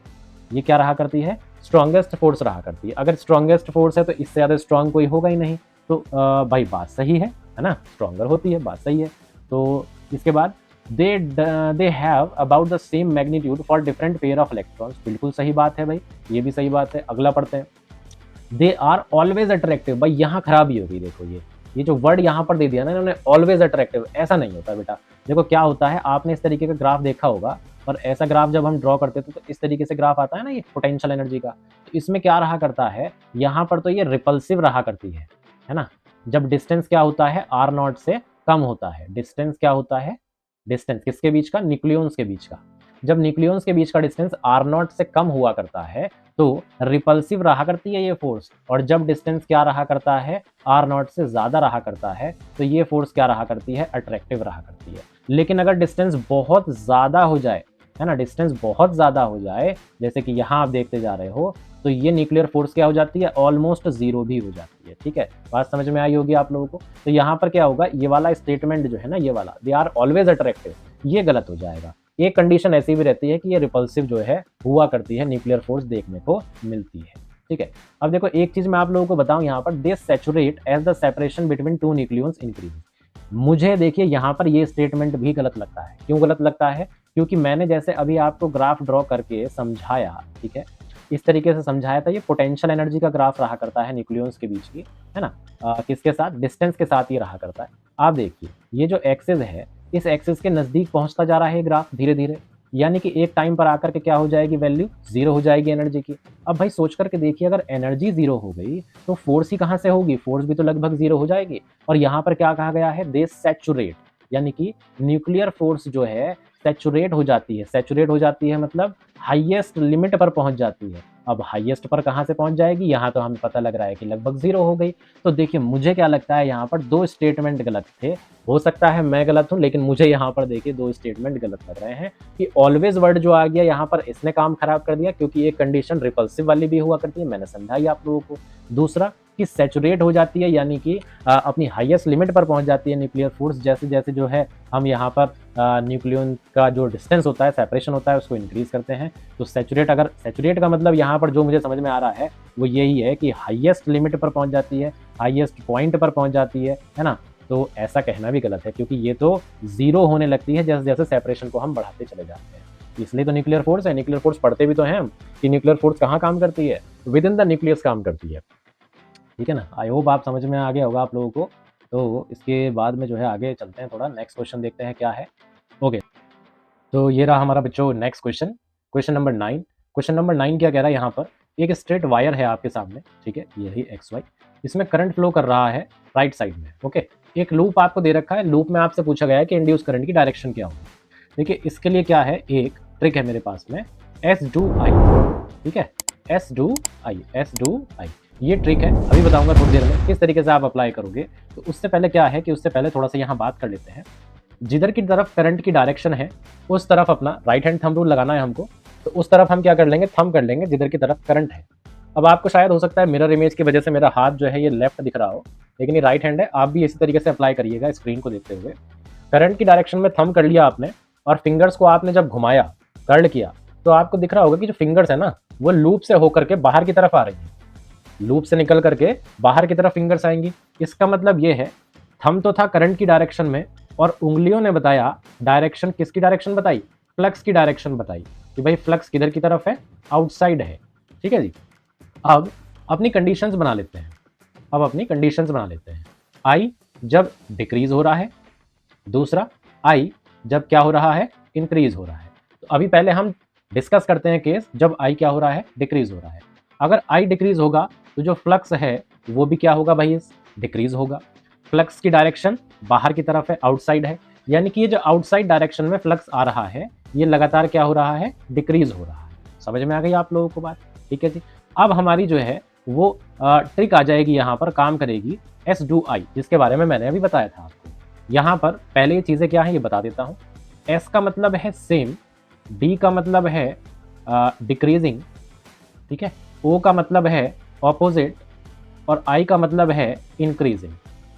ये क्या रहा करती है, स्ट्रॉन्गेस्ट फोर्स रहा करती है। अगर स्ट्रॉन्गेस्ट फोर्स है तो इससे ज़्यादा स्ट्रॉन्ग कोई होगा ही नहीं। तो भाई बात सही है ना, स्ट्रॉन्गर होती है, बात सही है। तो इसके बाद they have about the same magnitude for different pair of electrons, बिल्कुल सही बात है भाई, ये भी सही बात है। अगला पढ़ते हैं, दे आर ऑलवेज अट्रैक्टिव। भाई यहाँ खराबी हो गई, देखो ये जो वर्ड यहाँ पर दे दिया ना इन्होंने, ऑलवेज अट्रैक्टिव, ऐसा नहीं होता बेटा। देखो क्या होता है, आपने इस तरीके का ग्राफ देखा होगा, और ऐसा ग्राफ जब हम ड्रॉ करते थे तो इस तरीके से ग्राफ आता है ना, ये पोटेंशियल एनर्जी का। तो इसमें क्या रहा करता है, यहाँ पर तो ये रिपल्सिव रहा करती है ना। जब डिस्टेंस क्या होता है, आर नॉट से कम होता है। डिस्टेंस क्या होता है, डिस्टेंस किसके बीच का, न्यूक्लियॉन्स के बीच का। जब न्यूक्लियॉन्स के बीच का डिस्टेंस आर नॉट से कम हुआ करता है तो रिपल्सिव रहा करती है ये फोर्स। और जब डिस्टेंस क्या रहा करता है, आर नॉट से ज्यादा रहा करता है, तो ये फोर्स क्या रहा करती है, अट्रैक्टिव रहा करती है। लेकिन अगर डिस्टेंस बहुत ज्यादा हो जाए, है ना, डिस्टेंस बहुत ज्यादा हो जाए, जैसे कि यहाँ आप देखते जा रहे हो, तो ये न्यूक्लियर फोर्स क्या हो जाती है, ऑलमोस्ट जीरो भी हो जाती है, ठीक है। बात समझ में आई होगी आप लोगों को। तो यहाँ पर क्या होगा, ये वाला स्टेटमेंट जो है ना, ये वाला दे आर ऑलवेज अट्रैक्टिव, ये गलत हो जाएगा। एक कंडीशन ऐसी भी रहती है कि ये रिपल्सिव जो है हुआ करती है, न्यूक्लियर फोर्स देखने को मिलती है, ठीक है। अब देखो एक चीज मैं आप लोगों को बताऊं, यहाँ पर they saturate as the separation between two nucleons increase. मुझे देखिए यहाँ पर ये स्टेटमेंट भी गलत लगता है। क्यों गलत लगता है, क्योंकि मैंने जैसे अभी आपको ग्राफ ड्रॉ करके समझाया, ठीक है, इस तरीके से समझाया था। ये पोटेंशियल एनर्जी का ग्राफ रहा करता है न्यूक्लियॉन्स के बीच की, है ना। किसके साथ, डिस्टेंस के साथ ये रहा करता है। आप देखिए ये जो एक्सिस है, इस एक्सिस के नज़दीक पहुंचता जा रहा है ग्राफ धीरे धीरे, यानी कि एक टाइम पर आकर के क्या हो जाएगी, वैल्यू जीरो हो जाएगी एनर्जी की। अब भाई सोच करके देखिए, अगर एनर्जी जीरो हो गई तो फोर्स ही कहाँ से होगी, फोर्स भी तो लगभग जीरो हो जाएगी। और यहाँ पर क्या कहा गया है, दे सैचुरेट, यानी कि न्यूक्लियर फोर्स जो है सैचुरेट हो जाती है। सैचुरेट हो जाती है मतलब हाईएस्ट लिमिट पर पहुंच जाती है। अब हाईएस्ट पर कहाँ से पहुंच जाएगी, यहाँ तो हमें पता लग रहा है कि लगभग जीरो हो गई। तो देखिए मुझे क्या लगता है, यहाँ पर दो स्टेटमेंट गलत थे। हो सकता है मैं गलत हूँ, लेकिन मुझे यहाँ पर देखिए दो स्टेटमेंट गलत लग रहे हैं। कि ऑलवेज वर्ड जो आ गया यहाँ पर, इसने काम खराब कर दिया, क्योंकि ये कंडीशन रिपल्सिव वाली भी हुआ करती है, मैंने समझाई आप लोगों को। दूसरा कि सैचुरेट हो जाती है, यानी कि अपनी हाईएस्ट लिमिट पर पहुंच जाती है न्यूक्लियर फोर्स, जैसे जैसे जो है हम यहाँ पर न्यूक्लियन का जो डिस्टेंस होता है, सेपरेशन होता है, उसको इंक्रीज करते हैं। तो सैचुरेट, अगर सैचुरेट का मतलब यहाँ पर जो मुझे समझ में आ रहा है वो यही है कि हाईएस्ट लिमिट पर पहुंच जाती है, हाईएस्ट पॉइंट पर पहुंच जाती है ना। तो ऐसा कहना भी गलत है, क्योंकि ये तो जीरो होने लगती है जैसे जैसे सेपरेशन को हम बढ़ाते चले जाते हैं। इसलिए तो न्यूक्लियर फोर्स है। न्यूक्लियर फोर्स पढ़ते भी तो हैं हम, कि न्यूक्लियर फोर्स कहाँ काम करती है, विद इन द न्यूक्लियस काम करती है। ठीक है ना। आई होप आप समझ में आ गया होगा आप लोगों को। तो इसके बाद में जो है आगे चलते हैं, थोड़ा नेक्स्ट क्वेश्चन देखते हैं क्या है। ओके, तो ये रहा हमारा बच्चों next question, question number 9। Question number 9 क्या कह रहा है यहाँ पर, एक स्ट्रेट वायर है आपके सामने, ठीक है, यही एक्स वाई, इसमें करंट फ्लो कर रहा है राइट साइड में। ओके, एक लूप आपको दे रखा है, लूप में आपसे पूछा गया है कि इंड्यूस करंट की डायरेक्शन क्या होगी। देखिए इसके लिए क्या है, एक ट्रिक है मेरे पास में, एस डू आई, ठीक है, S do I, S do I, ये ट्रिक है। अभी बताऊंगा थोड़ी देर में किस तरीके से आप अप्लाई करोगे। तो उससे पहले क्या है कि उससे पहले थोड़ा सा यहाँ बात कर लेते हैं। जिधर की तरफ करंट की डायरेक्शन है उस तरफ अपना राइट हैंड थंब रूल लगाना है हमको। तो उस तरफ हम क्या कर लेंगे, थंब कर लेंगे जिधर की तरफ करंट है। अब आपको शायद हो सकता है मिरर इमेज की वजह से मेरा हाथ जो है ये लेफ्ट दिख रहा हो, लेकिन ये राइट हैंड है। आप भी इसी तरीके से अप्लाई करिएगा स्क्रीन को देखते हुए। करंट की डायरेक्शन में थंब कर लिया आपने, और फिंगर्स को आपने जब घुमाया, कर्ल किया, तो आपको दिख रहा होगा कि जो फिंगर्स है ना, वो लूप से होकर के बाहर की तरफ आ रही है। लूप से निकल करके बाहर की तरफ फिंगर्स आएंगी। इसका मतलब ये है, थंब तो था करंट की डायरेक्शन में, और उंगलियों ने बताया डायरेक्शन, किसकी डायरेक्शन बताई, फ्लक्स की डायरेक्शन बताई, कि भाई फ्लक्स किधर की तरफ है, आउटसाइड है। ठीक है जी। अब अपनी कंडीशंस बना लेते हैं, अब अपनी कंडीशंस बना लेते हैं। आई जब डिक्रीज हो रहा है, दूसरा आई जब क्या हो रहा है, इंक्रीज हो रहा है। तो अभी पहले हम डिस्कस करते हैं केस जब आई क्या हो रहा है, डिक्रीज हो रहा है। अगर आई डिक्रीज होगा तो जो फ्लक्स है वो भी क्या होगा भाई, डिक्रीज होगा। फ्लक्स की डायरेक्शन बाहर की तरफ है, आउटसाइड है, यानी कि ये जो आउटसाइड डायरेक्शन में फ्लक्स आ रहा है ये लगातार क्या हो रहा है, डिक्रीज हो रहा है। समझ में आ गई आप लोगों को बात। ठीक है जी। अब हमारी जो है वो ट्रिक आ जाएगी, यहाँ पर काम करेगी एस डू आई, जिसके बारे में मैंने अभी बताया था आपको। यहाँ पर पहले ये चीज़ें क्या है ये बता देता हूँ। एस का मतलब है सेम, डी का मतलब है डिक्रीजिंग, ठीक है, ओ का मतलब है ऑपोजिट, और आई का मतलब है इंक्रीजिंग।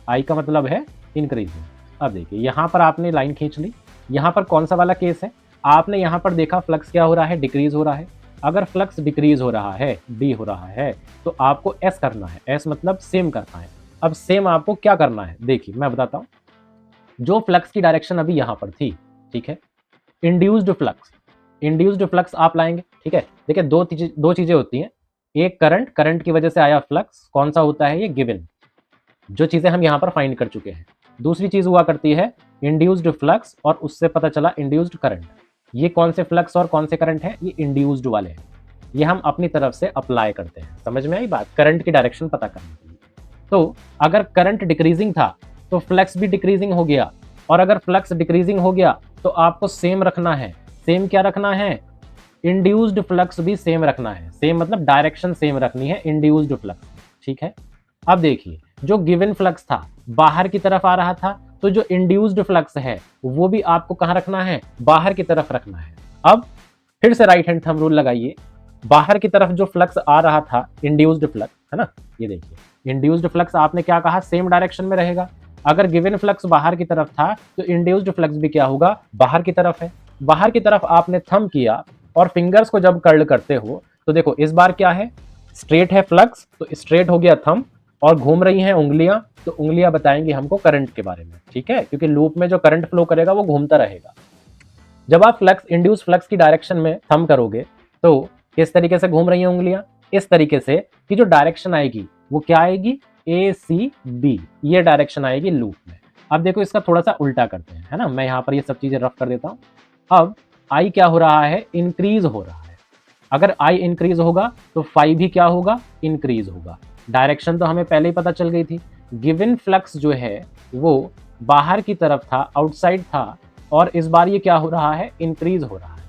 आई का मतलब है इंक्रीजिंग। अब देखिए यहाँ पर आपने लाइन खींच ली, यहाँ पर कौन सा वाला केस है, आपने यहाँ पर देखा फ्लक्स क्या हो रहा है, डिक्रीज हो रहा है। अगर फ्लक्स डिक्रीज हो रहा है, डी हो रहा है, तो आपको एस करना है। एस मतलब सेम करना है। अब सेम आपको क्या करना है, देखिए मैं बताता हूँ। जो फ्लक्स की डायरेक्शन अभी यहाँ पर थी, ठीक है, इंड्यूस्ड फ्लक्स, इंड्यूस्ड फ्लक्स आप लाएंगे। ठीक है, देखिए दो चीजें होती हैं, एक करंट, करंट की वजह से आया फ्लक्स, कौन सा होता है ये, गिवन, जो चीजें हम यहाँ पर फाइंड कर चुके हैं। दूसरी चीज हुआ करती है इंड्यूस्ड फ्लक्स, और उससे पता चला इंड्यूस्ड करंट। ये कौन से फ्लक्स और कौन से करंट है, ये इंड्यूस्ड वाले हैं। ये हम अपनी तरफ से अप्लाई करते हैं। समझ में आई बात, करंट की डायरेक्शन पता करने के लिए। तो अगर करंट डिक्रीजिंग था तो फ्लक्स भी डिक्रीजिंग हो गया, और अगर फ्लक्स डिक्रीजिंग हो गया तो आपको सेम रखना है। सेम क्या रखना है, इंड्यूस्ड फ्लक्स भी सेम रखना है। सेम मतलब डायरेक्शन सेम रखनी है इंड्यूस्ड फ्लक्स। ठीक है। अब देखिए जो गिवन फ्लक्स था बाहर की तरफ आ रहा था, तो जो इंड्यूस्ड फ्लक्स है वो भी आपको कहां रखना है, बाहर की तरफ रखना है। अब फिर से राइट हैंड थंब रूल लगाइए, बाहर की तरफ जो फ्लक्स आ रहा था, इंड्यूस्ड फ्लक्स है ना, ये देखिए इंड्यूस्ड फ्लक्स आपने क्या कहा, सेम डायरेक्शन में रहेगा। अगर गिवन फ्लक्स बाहर की तरफ था तो इंड्यूस्ड फ्लक्स भी क्या होगा, बाहर की तरफ है। बाहर की तरफ आपने थंब किया, और फिंगर्स को जब कर्ल करते हो तो देखो इस बार क्या है, स्ट्रेट है फ्लक्स, तो स्ट्रेट हो गया थंब, और घूम रही हैं उंगलियां, तो उंगलियां बताएंगी हमको करंट के बारे में। ठीक है, क्योंकि लूप में जो करंट फ्लो करेगा वो घूमता रहेगा। जब आप फ्लक्स, इंड्यूस फ्लक्स की डायरेक्शन में थंब करोगे तो किस तरीके से घूम रही हैं उंगलियां? इस तरीके से कि जो डायरेक्शन आएगी वो क्या आएगी, ए सी बी, ये डायरेक्शन आएगी लूप में। अब देखो इसका थोड़ा सा उल्टा करते हैं, है ना, मैं यहाँ पर ये सब चीजें रफ कर देता हूँ। अब आई क्या हो रहा है, इंक्रीज हो रहा है। अगर आई इंक्रीज होगा तो फाई भी क्या होगा, इंक्रीज होगा। डायरेक्शन तो हमें पहले ही पता चल गई थी, गिवन फ्लक्स जो है वो बाहर की तरफ था, आउटसाइड था, और इस बार ये क्या हो रहा है, इंक्रीज हो रहा है।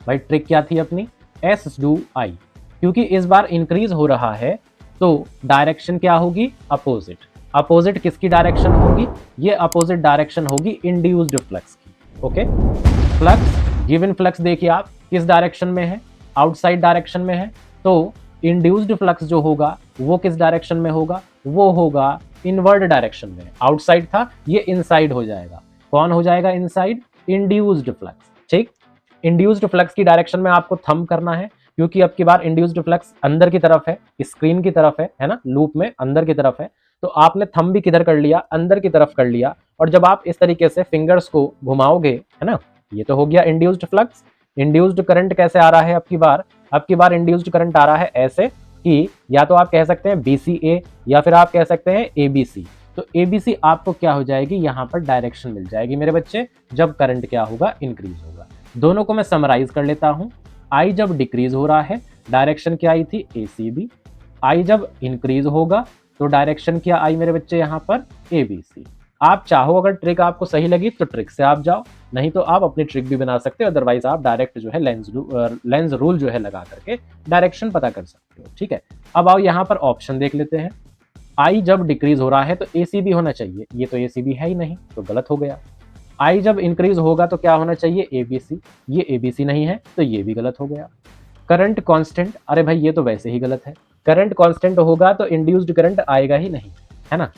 भाई ट्रिक क्या थी अपनी, एस डू आई, क्योंकि इस बार इंक्रीज हो रहा है तो डायरेक्शन क्या होगी, अपोजिट। अपोजिट किसकी डायरेक्शन होगी, ये अपोजिट डायरेक्शन होगी इंड्यूस्ड फ्लक्स की। ओके, फ्लक्स, गिवन फ्लक्स देखिए आप किस डायरेक्शन में है, आउटसाइड डायरेक्शन में है, तो इंड्यूस्ड फ्लक्स जो होगा वो किस डायरेक्शन में होगा, वो होगा इनवर्ड डायरेक्शन में। आउटसाइड था, ये इनसाइड हो जाएगा। कौन हो जाएगा इनसाइड, इंड्यूस्ड फ्लक्स। ठीक, इंड्यूस्ड फ्लक्स की डायरेक्शन में आपको थंब करना है, क्योंकि अब की बार इंड्यूस्ड फ्लक्स अंदर की तरफ है, स्क्रीन की तरफ है ना, लूप में अंदर की तरफ है, तो आपने थंब भी किधर कर लिया, अंदर की तरफ कर लिया। और जब आप इस तरीके से फिंगर्स को घुमाओगे, है ना, ये तो हो गया इंड्यूस्ड फ्लक्स। इंड्यूस्ड करंट कैसे आ रहा है अब की बार इंड्यूस्ड करंट आ रहा है ऐसे कि या तो आप कह सकते हैं BCA या फिर आप कह सकते हैं ABC। तो ABC आपको क्या हो जाएगी, यहाँ पर डायरेक्शन मिल जाएगी मेरे बच्चे, जब करंट क्या होगा, इंक्रीज होगा। दोनों को मैं समराइज कर लेता हूं। आई जब डिक्रीज हो रहा है, डायरेक्शन क्या आई थी, ACB। आई जब इंक्रीज होगा तो डायरेक्शन क्या आई मेरे बच्चे, यहाँ पर ABC। आप चाहो, अगर ट्रिक आपको सही लगी तो ट्रिक से आप जाओ, नहीं तो आप अपनी ट्रिक भी बना सकते हो, अदरवाइज आप डायरेक्ट जो है लेंस रूल जो है लगा करके डायरेक्शन पता कर सकते हो। ठीक है, अब आओ यहाँ पर ऑप्शन देख लेते हैं। आई जब डिक्रीज हो रहा है तो ACB होना चाहिए, ये तो ACB है ही नहीं, तो गलत हो गया। आई जब इंक्रीज होगा तो क्या होना चाहिए, ABC, ये ABC नहीं है तो ये भी गलत हो गया। करंट कांस्टेंट, अरे भाई ये तो वैसे ही गलत है, करंट कांस्टेंट होगा तो इंड्यूस्ड करंट आएगा ही नहीं, है ना।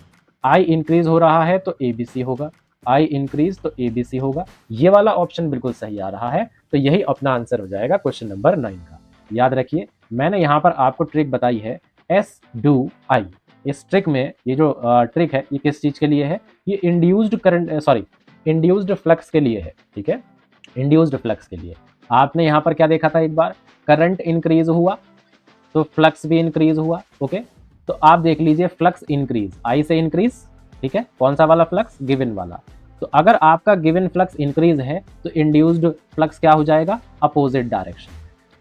आई इंक्रीज हो रहा है तो ABC होगा, आई इंक्रीज तो ABC होगा, ये वाला ऑप्शन बिल्कुल सही आ रहा है, तो यही अपना आंसर हो जाएगा क्वेश्चन नंबर 9 का। याद रखिए मैंने यहाँ पर आपको ट्रिक बताई है, एस डू आई। इस ट्रिक में ये जो ट्रिक है ये किस चीज के लिए है, ये induced current, sorry, induced flux के लिए है। ठीक है, इंड्यूस्ड फ्लक्स के लिए। आपने यहाँ पर क्या देखा था, एक बार करंट इंक्रीज हुआ तो फ्लक्स भी इंक्रीज हुआ। ओके, तो आप देख लीजिए फ्लक्स इंक्रीज, आई से इंक्रीज, ठीक है, कौन सा वाला फ्लक्स, गिवन वाला। तो अगर आपका गिवन फ्लक्स इंक्रीज है तो इंड्यूस्ड फ्लक्स क्या हो जाएगा, अपोजिट डायरेक्शन।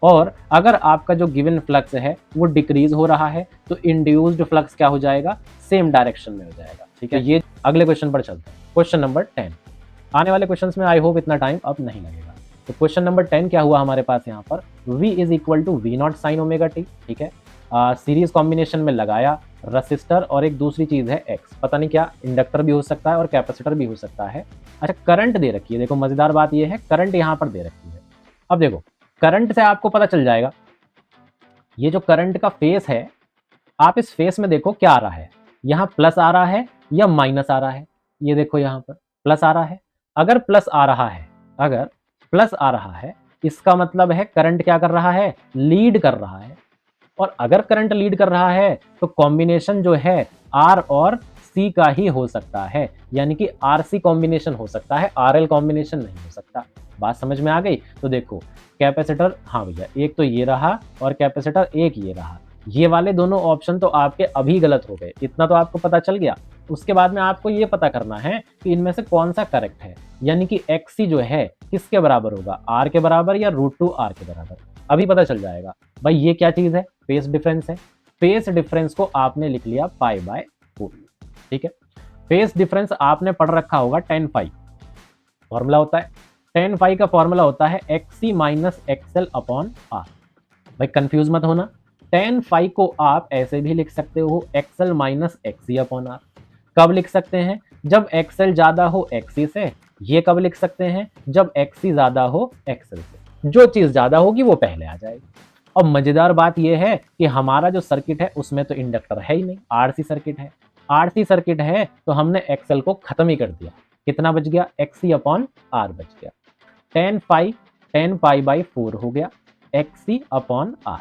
और अगर आपका जो गिवन फ्लक्स है वो डिक्रीज हो रहा है तो इंड्यूस्ड फ्लक्स क्या हो जाएगा, सेम डायरेक्शन में हो जाएगा। ठीक है, ये अगले क्वेश्चन पर चलते हैं, क्वेश्चन नंबर 10। आने वाले क्वेश्चंस में आई होप इतना टाइम अब नहीं लगेगा। तो क्वेश्चन नंबर 10 क्या हुआ हमारे पास यहाँ पर, V is equal to V0 sine omega t. ठीक है, सीरीज कॉम्बिनेशन में लगाया रसिस्टर और एक दूसरी चीज है X, पता नहीं क्या, इंडक्टर भी हो सकता है और कैपेसिटर भी हो सकता है। अच्छा, करंट दे रखी है, देखो मजेदार बात यह है, करंट यहाँ पर दे रखी है। अब देखो करंट से आपको पता चल जाएगा, ये जो करंट का फेस है, आप इस फेस में देखो क्या आ रहा है, यहाँ प्लस आ रहा है या माइनस आ रहा है। ये देखो यहाँ पर प्लस आ रहा है, अगर प्लस आ रहा है, अगर प्लस आ रहा है इसका मतलब है करंट क्या कर रहा है, लीड कर रहा है। और अगर करंट लीड कर रहा है तो कॉम्बिनेशन जो है R और C का ही हो सकता है, यानी कि RC कॉम्बिनेशन हो सकता है, RL कॉम्बिनेशन नहीं हो सकता। बात समझ में आ गई। तो देखो कैपेसिटर, हाँ भैया, एक तो ये रहा और कैपेसिटर एक ये रहा, ये वाले दोनों ऑप्शन तो आपके अभी गलत हो गए, इतना तो आपको पता चल गया। उसके बाद में आपको ये पता करना है कि इनमें से कौन सा करेक्ट है, यानी कि XC जो है किसके बराबर होगा, R के बराबर या √2R के बराबर, अभी पता चल जाएगा। भाई ये क्या चीज है, फेस डिफरेंस है। फेस डिफरेंस को आपने लिख लिया π/4। ठीक है, फेस डिफरेंस आपने पढ़ रखा होगा tan phi, फॉर्मूला होता है tan phi का फॉर्मूला होता है XC minus XL upon R। भाई कंफ्यूज मत होना, tan phi को आप ऐसे भी लिख सकते हो XL minus XC upon R। कब लिख सकते हैं, जब XL ज्यादा हो XC से। ये कब लिख सकते हैं, जब XC ज्यादा हो XL से। जो चीज ज्यादा होगी वो पहले आ जाएगी। और मजेदार बात यह है कि हमारा जो सर्किट है उसमें तो इंडक्टर है ही नहीं, RC सर्किट है। RC सर्किट है तो हमने XL को खत्म ही कर दिया। कितना बच गया, XC अपॉन R बच गया। tan π/4 हो गया XC अपॉन R।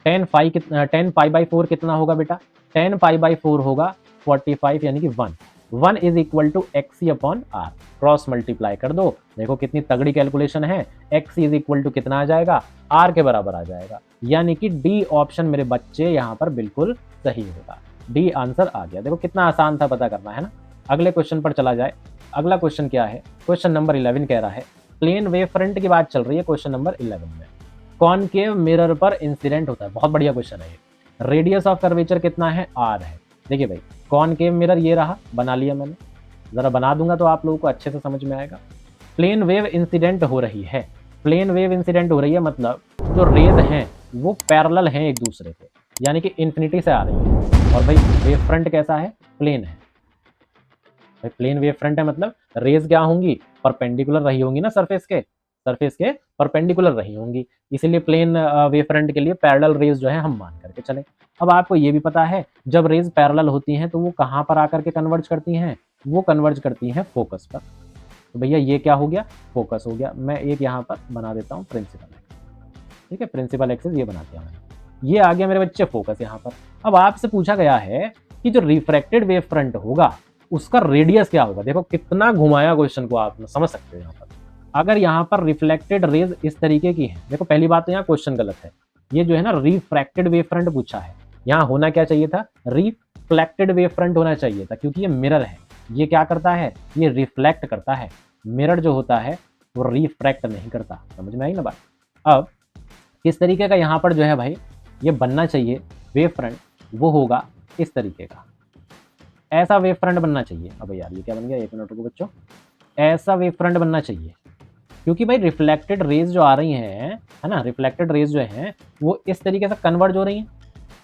tan π/4 कितना होगा बेटा, tan π/4 होगा 45, यानी कि 1 is equal to XC upon R। Cross multiply कर दो, देखो कितनी तगड़ी कैलकुलेशन है, x इज इक्वल टू कितना आ जाएगा, r के बराबर आ जाएगा। यानी कि डी ऑप्शन मेरे बच्चे यहाँ पर बिल्कुल सही होगा, डी आंसर आ गया। देखो कितना आसान था पता करना, है ना। अगले क्वेश्चन पर चला जाए। अगला क्वेश्चन क्या है, क्वेश्चन नंबर 11 कह रहा है, प्लेन वेव फ्रंट की बात चल रही है क्वेश्चन नंबर 11 में। कॉनकेव मिरर पर इंसिडेंट होता है, बहुत बढ़िया क्वेश्चन है ये। रेडियस ऑफ कर्वेचर कितना है, r है। देखिए भाई, कॉनकेव मिरर ये रहा, बना लिया मैंने, जरा बना दूंगा तो आप लोगों को अच्छे से समझ में आएगा। प्लेन वेव इंसिडेंट हो रही है, प्लेन वेव इंसिडेंट हो रही है मतलब जो रेज हैं वो पैरेलल हैं एक दूसरे के, यानी कि इन्फिनिटी से आ रही है। और भाई वेव फ्रंट कैसा है, प्लेन है। भाई प्लेन वेव फ्रंट है मतलब रेज क्या होंगी, परपेंडिकुलर रही होंगी ना सरफेस के परपेंडिकुलर रही होंगी, इसीलिए प्लेन वेव फ्रंट के लिए पैरेलल रेज जो है हम मान करके चले। अब आपको ये भी पता है जब रेज पैरेलल होती हैं तो वो कहाँ पर आकर के कन्वर्ज करती हैं, वो कन्वर्ज करती हैं फोकस पर। तो भैया ये क्या हो गया, फोकस हो गया। मैं एक यहाँ पर बना देता हूँ प्रिंसिपल एक्सिस, ठीक है, प्रिंसिपल एक्सिस ये बना दिया मैंने, ये आ गया मेरे बच्चे फोकस यहाँ पर। अब आपसे पूछा गया है कि जो रिफ्रैक्टेड वेव फ्रंट होगा उसका रेडियस क्या होगा। देखो कितना घुमाया क्वेश्चन को, आप समझ सकते हो यहाँ पर। अगर यहाँ पर रिफ्लेक्टेड रेज इस तरीके की है, देखो पहली बात तो यहाँ क्वेश्चन गलत है, ये जो है ना रिफ्रैक्टेड वेव फ्रंट पूछा है, यहाँ होना क्या चाहिए था, रिफ्लेक्टेड वेव फ्रंट होना चाहिए था, क्योंकि ये मिरर है। ये क्या करता है, ये रिफ्लेक्ट करता है, मिरर जो होता है वो रिफ्रैक्ट नहीं करता। समझ में आई ना बात। अब किस तरीके का यहाँ पर जो है भाई ये बनना चाहिए वेव फ्रंट, वो होगा इस तरीके का, ऐसा वेव फ्रंट बनना चाहिए। अब यार ये क्या बन गया, एक मिनट रुको बच्चों, ऐसा वेव फ्रंट बनना चाहिए, क्योंकि भाई रिफ्लेक्टेड रेज जो आ रही हैं, है ना, रिफ्लेक्टेड रेज जो हैं वो इस तरीके से कन्वर्ज हो रही हैं।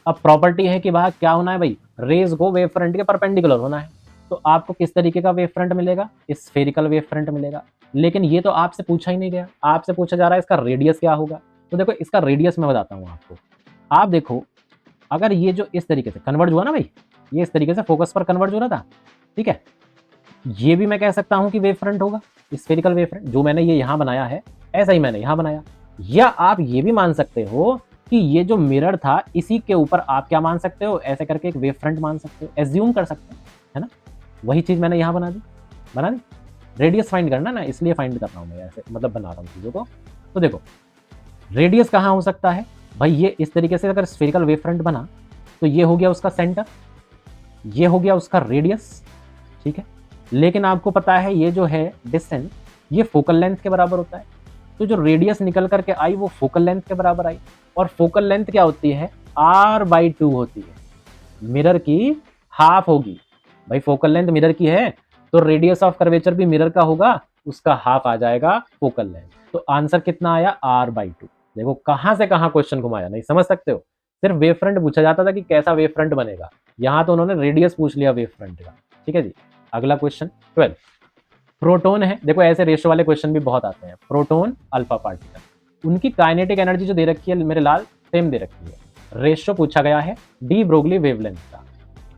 अब प्रॉपर्टी है कि बाहर क्या होना है भाई, रेज को वेव फ्रंट के परपेंडिकुलर होना है, तो आपको किस तरीके का वेव फ्रंट मिलेगा, स्फेरिकल वेव फ्रंट मिलेगा। लेकिन ये तो आपसे पूछा ही नहीं गया, आपसे पूछा जा रहा है इसका रेडियस क्या होगा। तो देखो इसका रेडियस मैं बताता हूँ आपको। आप देखो अगर ये जो इस तरीके से कन्वर्ज हुआ ना भाई, ये इस तरीके से फोकस पर कन्वर्ज हो रहा था, ठीक है, ये भी मैं कह सकता हूं कि वेव फ्रंट होगा, स्फेरिकल वेव फ्रंट। जो मैंने ये यहां बनाया है ऐसा ही मैंने यहां बनाया। या आप ये भी मान सकते हो कि ये जो मिरर था इसी के ऊपर आप क्या मान सकते हो, ऐसे करके एक वेव फ्रंट मान सकते हो, एज्यूम कर सकते हो, है ना। वही चीज मैंने यहां बना दी। रेडियस फाइंड करना ना, इसलिए फाइंड कर रहा हूं मैं, ऐसे मतलब बना रहा हूं चीजों को। तो देखो रेडियस कहां हो सकता है भाई, ये इस तरीके से अगर स्फेरिकल वेव फ्रंट बना तो ये हो गया उसका सेंटर, ये हो गया उसका रेडियस, ठीक है। लेकिन आपको पता है ये जो है डिस्टेंस ये फोकल लेंथ के बराबर होता है, तो जो रेडियस निकल करके आई वो फोकल लेंथ के बराबर आई। और फोकल लेंथ क्या होती है, r/2 होती है, मिरर की हाफ होगी। भाई फोकल लेंथ मिरर की है तो रेडियस ऑफ कर्वेचर भी मिरर का होगा, उसका हाफ आ जाएगा फोकल लेंथ। तो आंसर कितना आया, r/2। देखो कहां से कहां क्वेश्चन घुमाया, नहीं समझ सकते हो। सिर्फ वेव फ्रंट पूछा जाता था कि कैसा वेव फ्रंट बनेगा, यहां तो उन्होंने रेडियस पूछ लिया वेव फ्रंट का, ठीक है जी। अगला क्वेश्चन 12, प्रोटोन है। देखो ऐसे रेशियो वाले क्वेश्चन भी बहुत आते हैं। प्रोटोन अल्फा पार्टिकल, उनकी काइनेटिक एनर्जी जो दे रखी है मेरे लाल, सेम दे रखी है। रेशियो पूछा गया है डी ब्रोगली वेवलेंथ का,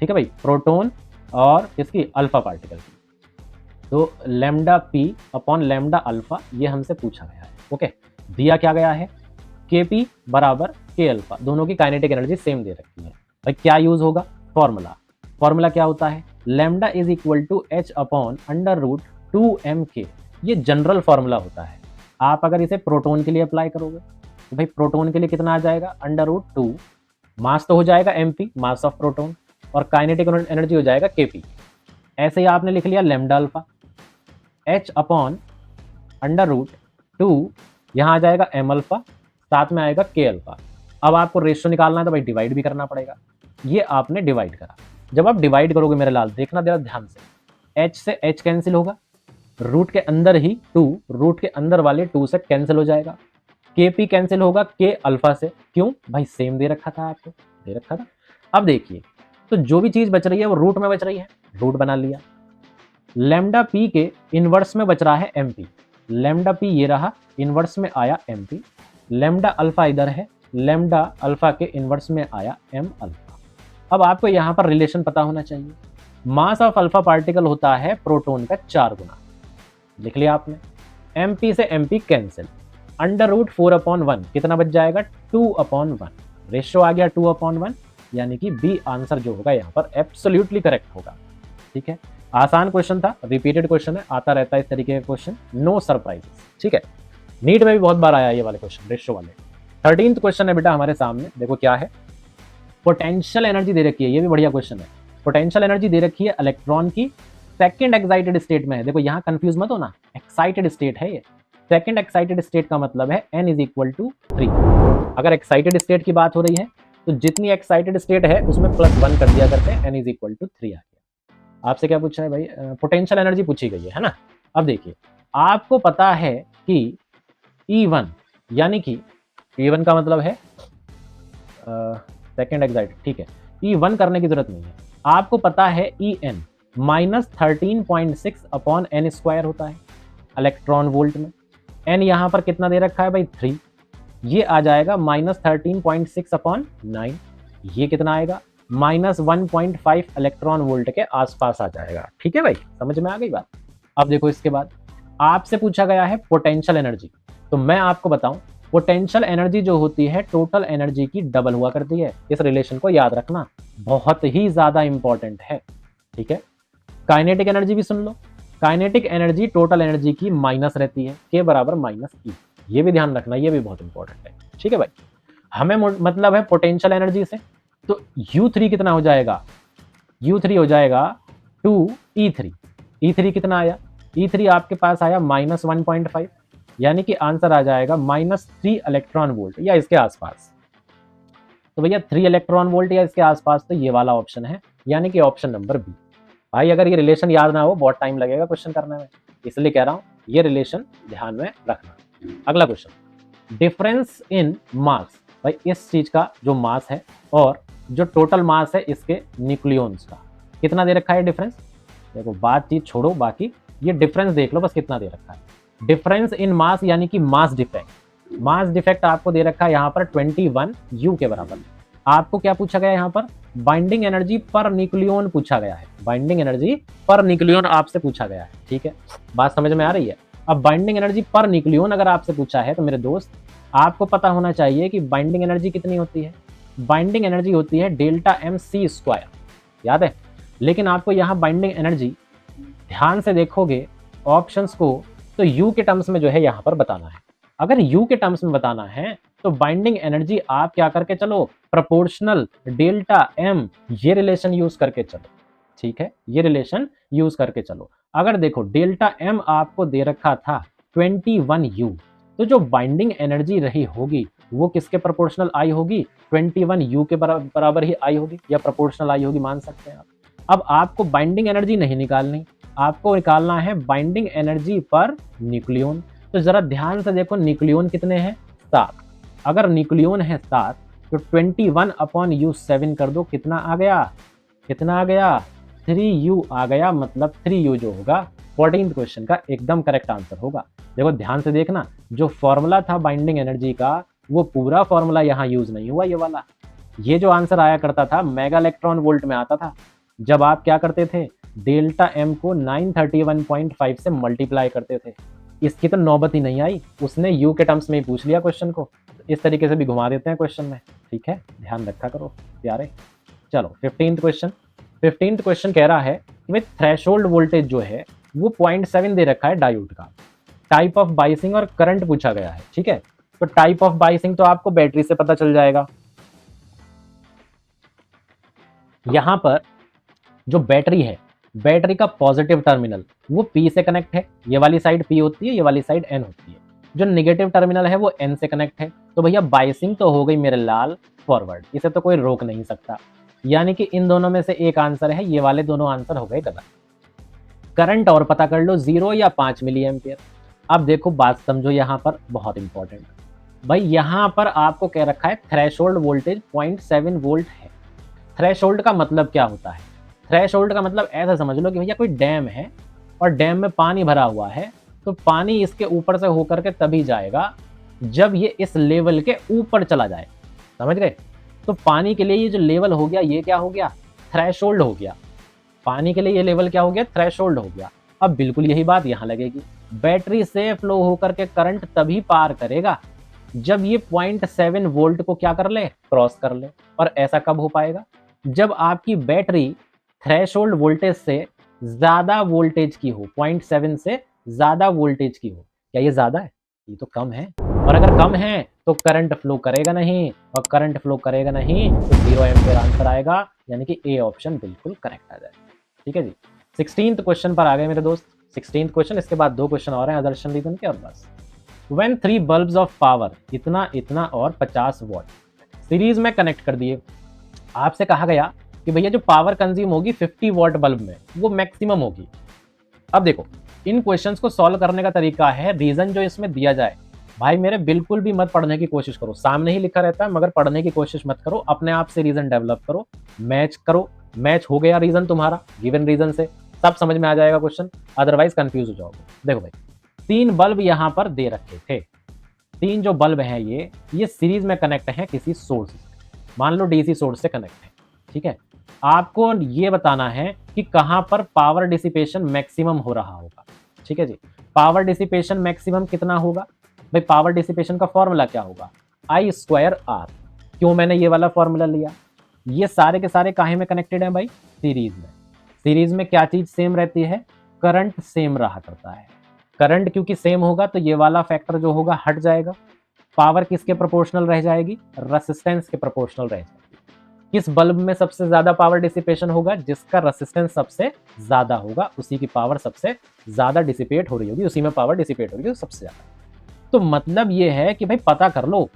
ठीक है भाई, प्रोटोन और किसकी, अल्फा पार्टिकल की। तो lambda P upon lambda alpha ये हमसे पूछा गया है, ओके। दिया क्या गया है, के पी बराबर के अल्फा, दोनों की काइनेटिक एनर्जी सेम दे रखी है। भाई क्या यूज होगा, फॉर्मूला क्या होता है, lambda is equal to h upon √2mk, ये जनरल फॉर्मूला होता है। आप अगर इसे प्रोटोन के लिए अप्लाई करोगे तो भाई प्रोटोन के लिए कितना आ जाएगा, √2, मास तो हो जाएगा mp, मास ऑफ प्रोटोन, और काइनेटिक एनर्जी हो जाएगा kp। ऐसे ही आपने लिख लिया लैम्डा अल्फा, h अपॉन √2, यहाँ आ जाएगा m अल्फा, साथ में आएगा k अल्फा। अब आपको रेशियो निकालना है तो भाई डिवाइड भी करना पड़ेगा, ये आपने डिवाइड करा। जब आप डिवाइड करोगे मेरे लाल देखना जरा ध्यान से, h से h कैंसिल होगा, रूट के अंदर ही 2, रूट के अंदर वाले 2 से कैंसिल हो जाएगा, kp कैंसिल होगा k अल्फा से, क्यों भाई सेम दे रखा था आपको, दे रखा था। अब देखिए तो जो भी चीज बच रही है वो रूट में बच रही है, रूट बना लिया। लैम्डा पी के इनवर्स में बच रहा है mp, लैम्डा पी ये रहा, इनवर्स में आया mp, लैम्डा अल्फा इधर है, लैम्डा अल्फा के इनवर्स में आया m अल्फा। अब आपको यहां पर रिलेशन पता होना चाहिए, मास ऑफ अल्फा पार्टिकल होता है प्रोटोन का 4 गुना, लिख लिया आपने। mp से mp कैंसिल, √4/1 कितना बच जाएगा, 2/1, रेशियो आ गया 2/1, यानी कि बी आंसर जो होगा यहाँ पर एब्सोल्युटली करेक्ट होगा, ठीक है। आसान क्वेश्चन था, रिपीटेड क्वेश्चन है, आता रहता है इस तरीके का क्वेश्चन, नो सरप्राइजेस, ठीक है। नीट में भी बहुत बार आया ये वाले क्वेश्चन, रेशो वाले। 13th क्वेश्चन है बेटा हमारे सामने, देखो क्या है। पोटेंशियल एनर्जी दे रखी है, ये भी बढ़िया क्वेश्चन है। पोटेंशियल एनर्जी दे रखी है इलेक्ट्रॉन की, सेकंड एक्साइटेड स्टेट में है। देखो यहाँ कंफ्यूज मत होना, एक्साइटेड स्टेट है ये। सेकंड एक्साइटेड स्टेट का मतलब है n इज इक्वल टू 3। अगर एक्साइटेड स्टेट की बात हो रही है तो जितनी एक्साइटेड स्टेट है उसमें +1 कर दिया करते हैं, n इज इक्वल टू 3 आ गया। आपसे क्या पूछा है भाई, पोटेंशियल एनर्जी पूछी गई है ना। अब देखिए, आपको पता है कि E1 यानी कि E1 का मतलब है सेकेंड एक्साइटेड, ठीक है। E1 करने की जरूरत नहीं है, आपको पता है En -13.6 अपॉन n स्क्वायर होता है इलेक्ट्रॉन वोल्ट में। n यहाँ पर कितना दे रखा है भाई 3, ये आ जाएगा -13.6 अपॉन 9, ये कितना आएगा -1.5 इलेक्ट्रॉन वोल्ट के आसपास आ जाएगा। ठीक है भाई, समझ में आ गई बात। अब देखो इसके बाद आपसे पूछा गया है पोटेंशियल एनर्जी, तो मैं आपको बताऊं पोटेंशियल एनर्जी जो होती है टोटल एनर्जी की डबल हुआ करती है। इस रिलेशन को याद रखना, बहुत ही ज्यादा इंपॉर्टेंट है, ठीक है। काइनेटिक एनर्जी भी सुन लो, काइनेटिक एनर्जी टोटल एनर्जी की माइनस रहती है, के बराबर -E, ये भी ध्यान रखना, ये भी बहुत इंपॉर्टेंट है, ठीक है भाई। हमें मतलब है पोटेंशियल एनर्जी से, तो U3 कितना हो जाएगा, U3 हो जाएगा 2E3। E3 कितना आया, E3 आपके पास आया -1.5, यानी कि आंसर आ जाएगा -3 इलेक्ट्रॉन वोल्ट या इसके आसपास। तो भैया 3 इलेक्ट्रॉन वोल्ट या इसके आसपास, तो ये वाला ऑप्शन है, यानी कि ऑप्शन नंबर बी। भाई अगर ये रिलेशन याद ना हो बहुत टाइम लगेगा क्वेश्चन करने में, इसलिए कह रहा हूं ये रिलेशन ध्यान में रखना। अगला क्वेश्चन, डिफरेंस इन मास। भाई इस चीज का जो मास है और जो टोटल मास है इसके न्यूक्लियॉन्स का कितना दे रखा है डिफरेंस। देखो बातचीत छोड़ो, बाकी ये डिफरेंस देख लो बस कितना दे रखा है। डिफरेंस इन मास यानी कि मास डिफेक्ट, मास डिफेक्ट आपको दे रखा है यहाँ पर 21 U के बराबर। आपको क्या पूछा गया यहाँ पर, बाइंडिंग एनर्जी पर न्यूक्लियॉन पूछा गया है, बाइंडिंग एनर्जी पर न्यूक्लियॉन आपसे पूछा गया है, ठीक है। बात समझ में आ रही है। अब बाइंडिंग एनर्जी पर न्यूक्लियॉन अगर आपसे पूछा है तो मेरे दोस्त आपको पता होना चाहिए कि बाइंडिंग एनर्जी कितनी होती है। बाइंडिंग एनर्जी होती है Δmc², याद है। लेकिन आपको यहाँ बाइंडिंग एनर्जी ध्यान से देखोगे ऑप्शंस को, तो U के टर्म्स में जो है यहाँ पर बताना है। अगर U के टर्म्स में बताना है तो बाइंडिंग एनर्जी आप क्या करके चलो, प्रोपोर्शनल ΔM, ये रिलेशन यूज करके चलो, ठीक है, ये रिलेशन यूज करके चलो। अगर देखो ΔM आपको दे रखा था 21 U, तो जो बाइंडिंग एनर्जी रही होगी वो किसके प्रोपोर्शनल आई होगी, 21 U के बराबर ही आई होगी, या प्रोपोर्शनल आई होगी, मान सकते हैं आप। अब आपको बाइंडिंग एनर्जी नहीं निकालनी, आपको निकालना है बाइंडिंग एनर्जी पर न्यूक्लियॉन। तो जरा ध्यान से देखो न्यूक्लियॉन कितने हैं, 7। अगर न्यूक्लियॉन है 7 तो 21 अपॉन U7 कर दो, कितना आ गया, कितना आ गया, 3U आ गया। मतलब 3U जो होगा 14th क्वेश्चन का एकदम करेक्ट आंसर होगा। देखो ध्यान से देखना, जो फॉर्मूला था बाइंडिंग एनर्जी का वो पूरा फॉर्मूला यहाँ यूज नहीं हुआ, ये वाला। ये जो आंसर आया करता था मेगा इलेक्ट्रॉन वोल्ट में आता था, जब आप क्या करते थे ΔM को 931.5 से मल्टीप्लाई करते थे। इसकी तो नौबत ही नहीं आई, उसने U के टर्म्स में ही पूछ लिया क्वेश्चन को। इस तरीके से भी घुमा देते हैं क्वेश्चन में, ठीक है, ध्यान रखा करो प्यारे। चलो 15th क्वेश्चन। 15th क्वेश्चन कह रहा है कि थ्रेशोल्ड वोल्टेज जो है वो 0.7 दे रखा है डायोड का, टाइप ऑफ बाइसिंग और करंट पूछा गया है, ठीक है। तो टाइप ऑफ बाइसिंग तो आपको बैटरी से पता चल जाएगा। यहां पर जो बैटरी है, बैटरी का पॉजिटिव टर्मिनल वो P से कनेक्ट है, ये वाली साइड P होती है, ये वाली साइड N होती है। जो नेगेटिव टर्मिनल है वो N से कनेक्ट है। तो भैया बाइसिंग तो हो गई मेरे लाल फॉरवर्ड, इसे तो कोई रोक नहीं सकता, यानी कि इन दोनों में से एक आंसर है, ये वाले दोनों आंसर हो गए गलत। करंट और पता कर लो 0 या 5 मिली एम्पियर। अब देखो बात समझो, यहाँ पर बहुत इंपॉर्टेंट भाई, यहाँ पर आपको कह रखा है थ्रेशोल्ड वोल्टेज 0.7 वोल्ट है। थ्रेशोल्ड का मतलब क्या होता है, थ्रेशोल्ड का मतलब ऐसा समझ लो कि भैया कोई डैम है और डैम में पानी भरा हुआ है, तो पानी इसके ऊपर से होकर के तभी जाएगा जब ये इस लेवल के ऊपर चला जाए, समझ गए। तो पानी के लिए ये जो लेवल हो गया ये क्या हो गया, थ्रेशोल्ड हो गया। पानी के लिए ये लेवल क्या हो गया, थ्रेशोल्ड हो गया। अब बिल्कुल यही बात यहाँ लगेगी, बैटरी से फ्लो होकर के करंट तभी पार करेगा जब ये 0.7 वोल्ट को क्या कर ले, क्रॉस कर ले। और ऐसा कब हो पाएगा, जब आपकी बैटरी थ्रेशोल्ड वोल्टेज से ज्यादा वोल्टेज की हो, 0.7 से ज्यादा वोल्टेज की हो। क्या ये ज्यादा है? ये तो कम है। और अगर कम है तो करंट फ्लो करेगा नहीं, और करंट फ्लो करेगा नहीं तो 0 एम्पियर आंसर आएगा, यानी कि ए ऑप्शन बिल्कुल करेक्ट आ जाएगा। ठीक है जी। 16th क्वेश्चन पर आ गए मेरे दोस्त। 16th क्वेश्चन, इसके बाद 2 क्वेश्चन और हैं आदर्शन रीजन के, और बस। व्हेन 3 बल्ब्स ऑफ पावर, इतना इतना और 50 वॉट, सीरीज में कनेक्ट कर दिए, आपसे कहा गया कि भैया जो पावर कंज्यूम होगी 50 वॉट बल्ब में वो मैक्सिमम होगी। अब देखो, इन क्वेश्चंस को सॉल्व करने का तरीका है, रीजन जो इसमें दिया जाए, भाई मेरे बिल्कुल भी मत पढ़ने की कोशिश करो, सामने ही लिखा रहता है, मगर पढ़ने की कोशिश मत करो, अपने आप से रीजन डेवलप करो, मैच हो गया रीजन तुम्हारा गिवन रीजन से, सब समझ में आ जाएगा क्वेश्चन, अदरवाइज कंफ्यूज हो जाओगे। देखो भाई, 3 बल्ब यहां पर दे रखे थे, 3 जो बल्ब हैं ये सीरीज में कनेक्ट हैं किसी सोर्स से, मान लो डीसी सोर्स से कनेक्ट है। ठीक है, आपको ये बताना है कि कहां पर पावर डिसिपेशन मैक्सिमम हो रहा होगा। ठीक है जी, पावर डिसिपेशन मैक्सिमम कितना होगा भाई? पावर डिसिपेशन का फॉर्मूला क्या होगा? आई स्क्वायर आर। क्यों मैंने ये वाला फॉर्मूला लिया? ये सारे के सारे काहे में कनेक्टेड हैं भाई? सीरीज में। सीरीज में क्या चीज सेम रहती है? करंट सेम रहा करता है। करंट क्योंकि सेम होगा तो ये वाला फैक्टर जो होगा हट जाएगा। पावर किसके प्रोपोर्शनल रह जाएगी? रेसिस्टेंस के प्रोपोर्शनल रह जाएगी। किस बल्ब में सबसे ज्यादा पावर डिसिपेशन होगा? जिसका रेसिस्टेंस सबसे ज्यादा होगा, उसी की पावर सबसे ज्यादा डिसिपेट हो रही होगी, उसी में पावर डिसिपेट हो रही होगी सबसे ज्यादा। तो मतलब ये है कि भाई पता कर लो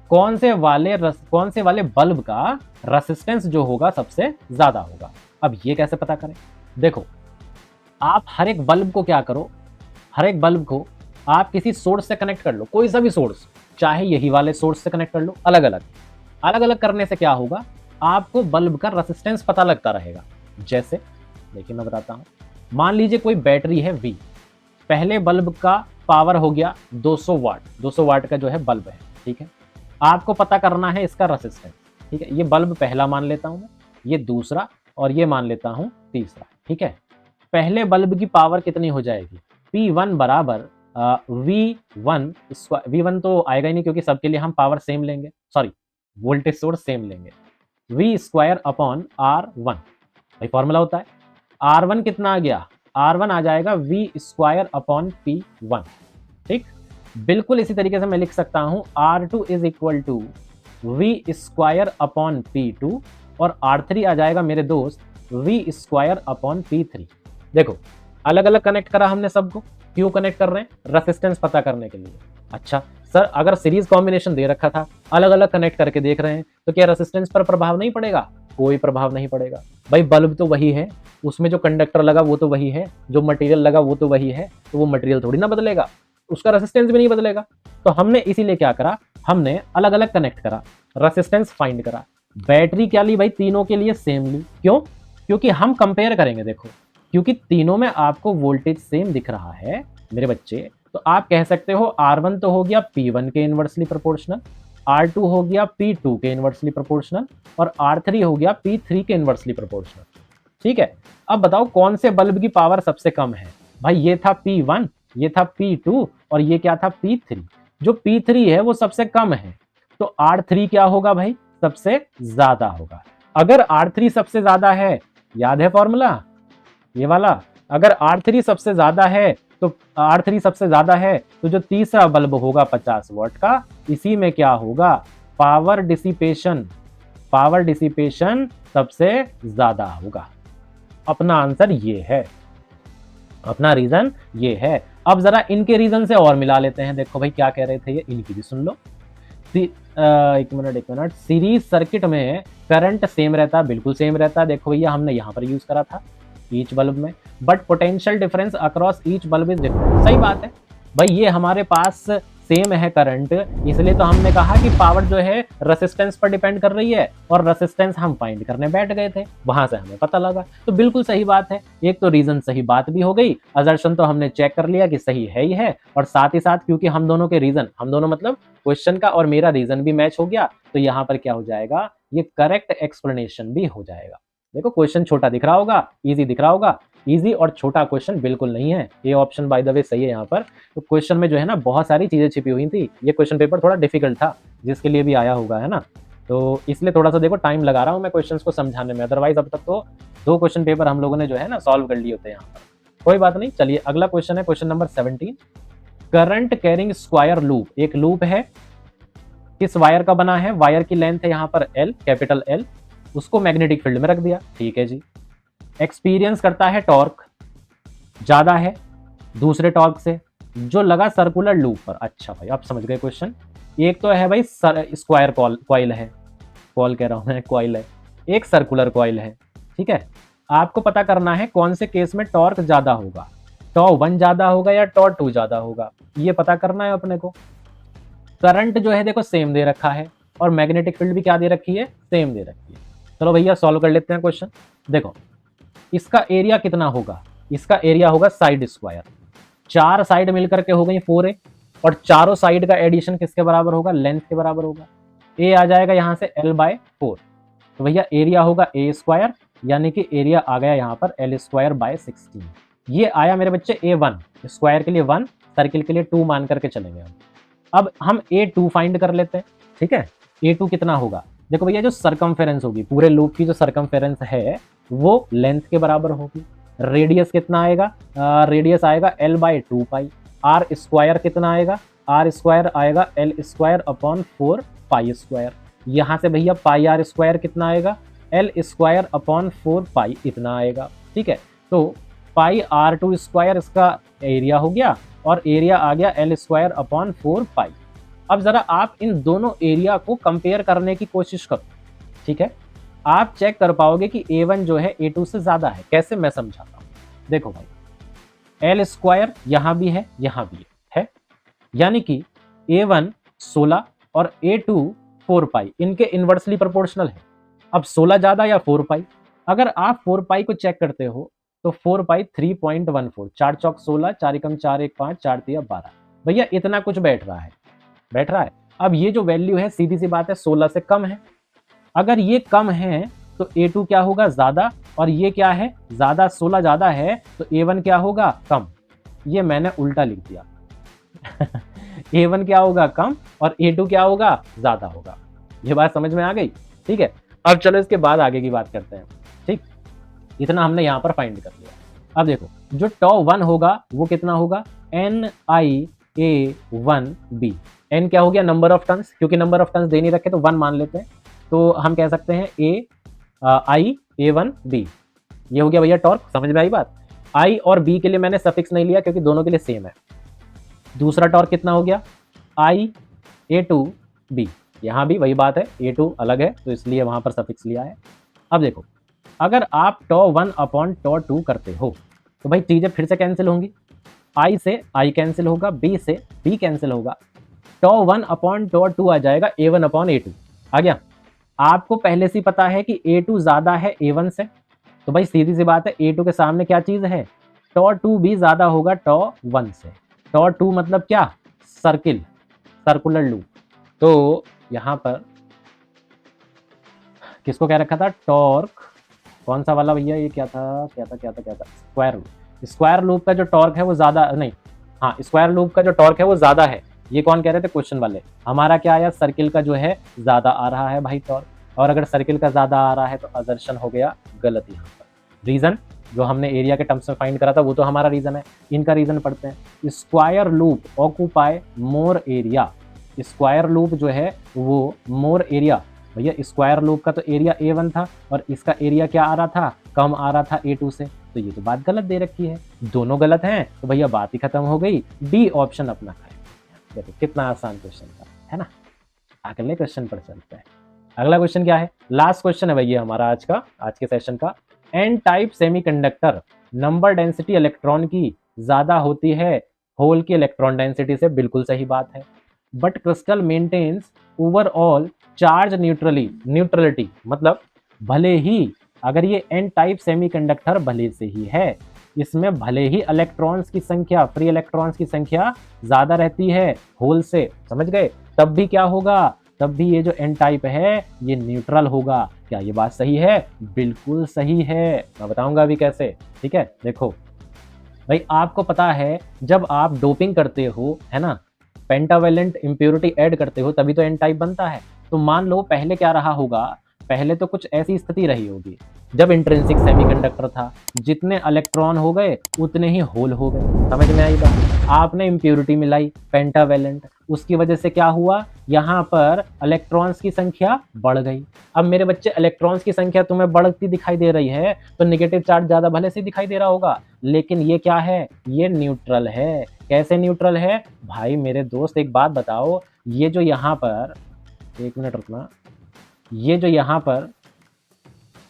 कौन से वाले बल्ब का रेसिस्टेंस जो होगा सबसे ज्यादा होगा। अब ये कैसे पता करें? देखो, आप हर एक बल्ब को क्या करो, हर एक बल्ब को आप किसी सोर्स से कनेक्ट कर लो, कोई सा भी सोर्स, चाहे यही वाले सोर्स से कनेक्ट कर लो। अलग अलग करने से क्या होगा? आपको बल्ब का रेसिस्टेंस पता लगता रहेगा। जैसे देखिए मैं बताता हूं, मान लीजिए कोई बैटरी है V, पहले बल्ब का पावर हो गया 200 वाट, 200 वाट का जो है बल्ब है। ठीक है, आपको पता करना है इसका रेसिस्टेंस। ठीक है, ये बल्ब पहला मान लेता हूं मैं, ये दूसरा, और ये मान लेता हूं तीसरा। ठीक है, पहले बल्ब की पावर कितनी हो जाएगी? P1 बराबर V1, V1 तो आएगा ही नहीं क्योंकि सबके लिए हम पावर सेम लेंगे, सॉरी वोल्टेज सोर्स सेम लेंगे। V स्क्वायर अपॉन R1, भाई फॉर्मूला होता है। R1 कितना आ गया? R1 आ जाएगा V स्क्वायर अपॉन P1। ठीक, बिल्कुल इसी तरीके से मैं लिख सकता हूं R2 is equal to V square upon P2, और R3 आ जाएगा मेरे दोस्त V स्क्वायर अपॉन P3। देखो, अलग अलग कनेक्ट करा हमने सबको, क्यों कनेक्ट कर रहे हैं? रेसिस्टेंस पता करने के लिए। अच्छा सर, अगर सीरीज कॉम्बिनेशन दे रखा था, अलग अलग कनेक्ट करके देख रहे हैं, तो क्या रेसिस्टेंस पर प्रभाव नहीं पड़ेगा? कोई प्रभाव नहीं पड़ेगा भाई, बल्ब तो वही है, उसमें जो कंडक्टर लगा वो तो वही है, जो मटेरियल लगा वो तो वही है, तो वो मटेरियल थोड़ी ना बदलेगा, उसका रेसिस्टेंस भी नहीं बदलेगा। तो हमने इसीलिए क्या करा, हमने अलग अलग कनेक्ट करा, रेसिस्टेंस फाइंड करा। बैटरी क्या ली भाई? तीनों के लिए सेम ली। क्यों? क्योंकि हम कंपेयर करेंगे। देखो, क्योंकि तीनों में आपको वोल्टेज सेम दिख रहा है मेरे बच्चे, तो आप कह सकते हो R1 तो हो गया P1 के इनवर्सली प्रोपोर्शनल, R2 हो गया P2 के इनवर्सली प्रोपोर्शनल, और R3 हो गया P3 के इनवर्सली प्रोपोर्शनल। ठीक है, अब बताओ कौन से बल्ब की पावर सबसे कम है? भाई ये था P1, ये था P2, और ये क्या था? P3। जो P3 है वो सबसे कम है, तो R3 क्या होगा भाई? सबसे ज्यादा होगा। अगर R3 सबसे ज्यादा है, याद है फॉर्मूला ये वाला, अगर R3 सबसे ज्यादा है तो R3 सबसे ज्यादा है तो जो तीसरा बल्ब होगा 50 वाट का, इसी में क्या होगा? पावर डिसिपेशन सबसे ज्यादा होगा। अपना आंसर ये है, अपना रीजन ये है। अब जरा इनके रीजन से और मिला लेते हैं। देखो भाई क्या कह रहे थे ये, इनकी भी सुन लो। एक मिनट, सीरीज सर्किट में करंट सेम रहता है, बिल्कुल सेम रहता है। देखो भैया हमने यहाँ पर यूज करा था ईच बल्ब में, but potential difference across each bulb is different. सही बात है भाई, ये हमारे पास सेम है करंट, इसलिए तो हमने कहा कि पावर जो है रेसिस्टेंस पर डिपेंड कर रही है, और रेसिस्टेंस हम फाइंड करने बैठ गए थे, वहां से हमें पता लगा। तो बिल्कुल सही बात है, एक तो रीजन सही बात भी हो गई, असर्शन तो हमने चेक कर लिया कि सही है ही है, और साथ ही साथ क्योंकि हम दोनों के रीजन, हम दोनों मतलब क्वेश्चन का और मेरा रीजन भी मैच हो गया, तो यहाँ पर क्या हो जाएगा? ये करेक्ट एक्सप्लेनेशन भी हो जाएगा। देखो क्वेश्चन छोटा दिख रहा होगा, इजी दिख रहा होगा, इजी और छोटा क्वेश्चन बिल्कुल नहीं है। ये ऑप्शन बाय द वे सही है यहाँ पर। तो क्वेश्चन में जो है ना बहुत सारी चीजें छिपी हुई थी, ये क्वेश्चन पेपर थोड़ा डिफिकल्ट था, जिसके लिए भी आया होगा, है ना। तो इसलिए थोड़ा सा देखो टाइम लगा रहा हूँ मैं क्वेश्चंस को समझाने में, अदरवाइज अब तक तो 2 क्वेश्चन पेपर हम लोगों ने जो है ना सॉल्व कर लिए होते हैं यहाँ पर। कोई बात नहीं, चलिए अगला क्वेश्चन है question number 17। Current carrying square loop, एक लूप है, किस वायर का बना है, वायर की लेंथ है यहाँ पर L, कैपिटल L, उसको मैग्नेटिक फील्ड में रख दिया, ठीक है जी। एक्सपीरियंस करता है टॉर्क, ज्यादा है दूसरे टॉर्क से, जो लगा सर्कुलर लूप पर। अच्छा भाई आप समझ गए क्वेश्चन। एक तो है भाई स्क्वायर कॉइल है, कॉल कह रहा हूं मैं, कॉइल है, एक सर्कुलर कॉइल है, ठीक है। आपको पता करना है कौन से केस में टॉर्क ज्यादा होगा, टॉ1 ज्यादा होगा या टॉ2 ज्यादा होगा, ये पता करना है अपने को। करंट जो है देखो सेम दे रखा है और मैग्नेटिक फील्ड भी क्या दे रखी है, सेम दे रखी है। चलो भैया सॉल्व कर लेते हैं क्वेश्चन। देखो इसका एरिया कितना होगा, इसका एरिया होगा साइड स्क्वायर, 4 साइड मिलकर के हो गई 4a, और चारों साइड का एडिशन किसके बराबर होगा, लेंथ के बराबर होगा। a आ जाएगा यहां से L/4, तो भैया एरिया होगा a स्क्वायर, यानी कि एरिया आ गया यहाँ पर L²/16। ये आया मेरे बच्चे A1, स्क्वायर के लिए 1, सर्किल के लिए 2 मान करके चलेंगे हम। अब हम A2 फाइंड कर लेते हैं, ठीक है। A2 कितना होगा, देखो भैया जो सरकमफेरेंस होगी, पूरे लूप की जो सरकमफेरेंस है वो लेंथ के बराबर होगी। रेडियस कितना आएगा, रेडियस आएगा L/2π। आर स्क्वायर कितना आएगा, आर स्क्वायर आएगा L²/4 पाई स्क्वायर। यहाँ से भैया पाई आर स्क्वायर कितना आएगा, L²/4 पाई इतना आएगा, ठीक है। तो पाई R2 स्क्वायर इसका एरिया हो गया, और एरिया आ गया L²/4 पाई। अब जरा आप इन दोनों एरिया को कंपेयर करने की कोशिश करो, ठीक है। आप चेक कर पाओगे कि A1 जो है A2 से ज्यादा है। कैसे, मैं समझाता हूं। देखो भाई L² यहां भी है, यहां भी है, यानी कि A1 16 और A2 4 पाई, इनके इनवर्सली प्रोपोर्शनल है। अब 16 ज्यादा या 4 पाई, अगर आप 4 पाई को चेक करते हो तो 4 पाई 3.14, 4 चौक 16, 4 एकम 4, 1 5, 4 तिया 12, भैया इतना कुछ बैठ रहा है, बैठ रहा है। अब ये जो वैल्यू है सीधी सी बात है 16 से कम है। अगर ये कम है तो A2 क्या होगा, ज्यादा, और ये क्या है, ज्यादा, 16 ज्यादा है तो A1 क्या होगा, कम। ये मैंने उल्टा लिख दिया A1 क्या होगा, कम, और A2 क्या होगा, ज्यादा होगा। ये बात समझ में आ गई, ठीक है। अब चलो इसके बाद आगे की बात करते हैं, ठीक। इतना हमने यहां पर फाइंड कर लिया। अब देखो जो टॉ1 होगा वो कितना होगा, NiA1B। N क्या हो गया, नंबर ऑफ टर्न्स, क्योंकि नंबर ऑफ टर्न्स दे नहीं रखे तो 1 मान लेते हैं, तो हम कह सकते हैं I A1B। ये हो गया भैया टॉर्क, समझ में आई बात। I और B के लिए मैंने सफिक्स नहीं लिया क्योंकि दोनों के लिए सेम है। दूसरा टॉर्क कितना हो गया, IA2B, यहां भी वही बात है, A2 अलग है तो इसलिए वहां पर सफिक्स लिया है। अब देखो अगर आप टॉ1/टॉ2 करते हो तो भाई चीजें फिर से कैंसिल होंगी, I से I कैंसिल होगा, B से B कैंसिल होगा, टॉ1/टॉ2 आ जाएगा A1/A2। आ गया। आपको पहले से पता है कि A2 ज्यादा है A1 से, तो भाई सीधी सी बात है A2 के सामने क्या चीज है, टॉ2 भी ज्यादा होगा टॉ1 से। टॉ2 मतलब क्या, सर्किल, सर्कुलर लूप। तो यहां पर किसको कह रखा था, टॉर्क, कौन सा वाला भैया, ये क्या था, स्क्वायर लूप। स्क्वायर लूप का जो टॉर्क है वो ज्यादा नहीं, हाँ स्क्वायर लूप का जो टॉर्क है वो ज्यादा है। ये कौन कह रहे थे, क्वेश्चन वाले। हमारा क्या आया, सर्किल का जो है ज्यादा आ रहा है भाई टॉर्क, और अगर सर्किल का ज्यादा आ रहा है तो असर्शन हो गया गलत। यहाँ पर रीजन जो हमने एरिया के टर्म्स में फाइंड करा था वो तो हमारा रीजन है, इनका रीजन पढ़ते हैं। Square loop occupy more area, square loop जो है वो मोर एरिया, भैया स्क्वायर लूप का तो एरिया A1 था और इसका एरिया क्या आ रहा था, कम आ रहा था A2 से, तो ये तो बात गलत दे रखी है, दोनों गलत हैं, तो भैया बात ही खत्म हो गई, डी ऑप्शन अपना खाए। देखो कितना आसान क्वेश्चन था, है ना। अगले क्वेश्चन पर चलते हैं। अगला क्वेश्चन क्या है, लास्ट क्वेश्चन है भैया हमारा आज के सेशन का। N type semiconductor number density electron की ज्यादा होती है होल की इलेक्ट्रॉन डेंसिटी से, बिल्कुल सही बात है। But crystal maintains overall charge neutrality, मतलब भले ही अगर ये एन टाइप सेमीकंडक्टर भले से ही है, इसमें भले ही इलेक्ट्रॉन्स की संख्या, फ्री इलेक्ट्रॉन्स की संख्या ज्यादा रहती है होल से, समझ गए, तब भी क्या होगा, तब भी ये जो एन टाइप है ये न्यूट्रल होगा। क्या ये बात सही है, बिल्कुल सही है, मैं बताऊंगा अभी कैसे, ठीक है। देखो भाई आपको पता है जब आप डोपिंग करते हो, है ना, पेंटावेलेंट इंप्योरिटी ऐड करते हो तभी तो एन टाइप बनता है। तो मान लो पहले क्या रहा होगा, पहले तो कुछ ऐसी स्थिति रही होगी जब इंट्रिंसिक सेमीकंडक्टर था, जितने इलेक्ट्रॉन हो गए उतने ही होल हो गए। समझ में आई बात? आपने इम्प्योरिटी मिलाई पेंटावेलेंट, उसकी वजह से क्या हुआ, यहाँ पर इलेक्ट्रॉन्स की संख्या बढ़ गई। अब मेरे बच्चे इलेक्ट्रॉन्स की संख्या तुम्हें बढ़ती दिखाई दे रही है तो नेगेटिव चार्ज ज्यादा भले से दिखाई दे रहा होगा, लेकिन ये क्या है, ये न्यूट्रल है। कैसे न्यूट्रल है भाई मेरे दोस्त, एक बात बताओ, ये जो यहाँ पर, एक मिनट रुकना, ये जो यहाँ पर,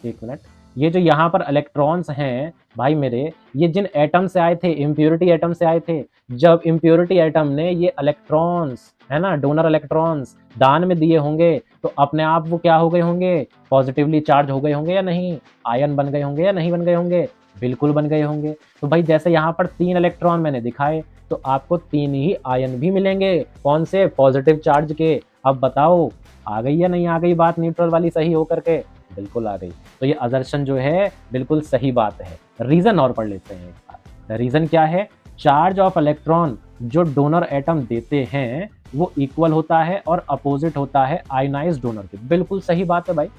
एक मिनट, ये जो यहाँ पर इलेक्ट्रॉन्स हैं भाई मेरे, ये जिन एटम से आए थे, इम्प्योरिटी एटम से आए थे, जब इम्प्योरिटी एटम ने ये इलेक्ट्रॉन्स है ना, डोनर इलेक्ट्रॉन्स दान में दिए होंगे, तो अपने आप वो क्या हो गए होंगे, पॉजिटिवली चार्ज हो गए होंगे या नहीं, आयन बन गए होंगे या नहीं बन गए होंगे, बिल्कुल बन गए होंगे। तो भाई जैसे यहाँ पर 3 इलेक्ट्रॉन मैंने दिखाए, तो आपको 3 ही आयन भी मिलेंगे, कौन से, पॉजिटिव चार्ज के। अब बताओ आ गई या नहीं आ गई बात न्यूट्रल वाली सही होकर के, बिल्कुल आ गई। तो ये असर्शन जो है बिल्कुल सही बात है। रीजन और पढ़ लेते हैं एक बार। रीजन क्या है, चार्ज ऑफ इलेक्ट्रॉन जो डोनर एटम देते हैं वो इक्वल होता है और अपोजिट होता है आयनाइज्ड डोनर के। बिल्कुल सही बात है भाई,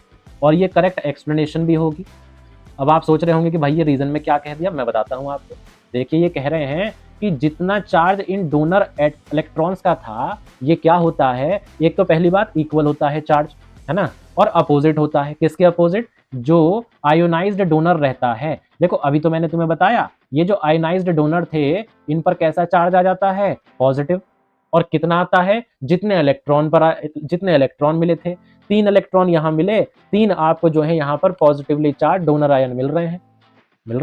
और ये करेक्ट एक्सप्लेनेशन भी होगी। अब आप सोच रहे होंगे कि भाई ये रीजन में क्या कह दिया, मैं बताता हूँ आपको। देखिए ये कह रहे हैं कि जितना चार्ज इन डोनर इलेक्ट्रॉन्स का था, ये क्या होता है, एक तो पहली बात इक्वल होता है चार्ज, है ना, और अपोजिट होता है, किसके अपोजिट, जो आयोनाइज्ड डोनर रहता है। देखो अभी तो मैंने तुम्हें बताया, ये जो आयोनाइज्ड डोनर थे इन पर कैसा चार्ज आ जाता है, पॉजिटिव, और कितना आता है, जितने इलेक्ट्रॉन मिले थे, 3 इलेक्ट्रॉन यहाँ मिले, 3 आपको जो है यहाँ पर पॉजिटिवली चार्ज डोनर आयन मिल रहे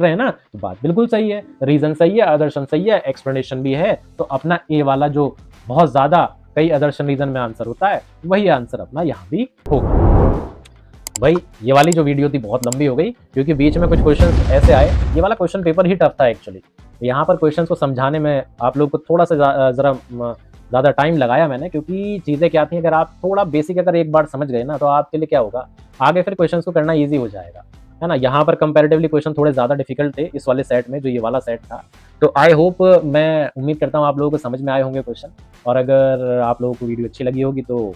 हैं ना। तो बात बिल्कुल सही है, रीजन सही है, आदर्शन सही है, एक्सप्लेनेशन भी है। तो अपना ए वाला जो बहुत ज्यादा कई आदर्शन रीजन में आंसर होता है, वही आंसर अपना यहाँ भी होगा। भाई ये वाली जो वीडियो थी बहुत लंबी हो गई, क्योंकि बीच में कुछ क्वेश्चन ऐसे आए, ये वाला क्वेश्चन पेपर ही टफ था एक्चुअली। यहाँ पर क्वेश्चन को समझाने में आप लोग को थोड़ा सा जरा ज़्यादा टाइम लगाया मैंने, क्योंकि चीज़ें क्या थी, अगर आप थोड़ा बेसिक अगर एक बार समझ गए ना, तो आपके लिए क्या होगा, आगे फिर क्वेश्चन को करना ईजी हो जाएगा, है ना। यहाँ पर कंपैरेटिवली क्वेश्चन थोड़े ज़्यादा डिफिकल्ट थे इस वाले सेट में, जो ये वाला सेट था। तो आई होप, मैं उम्मीद करता हूँ आप लोगों को समझ में आए होंगे क्वेश्चन, और अगर आप लोगों को वीडियो अच्छी लगी होगी तो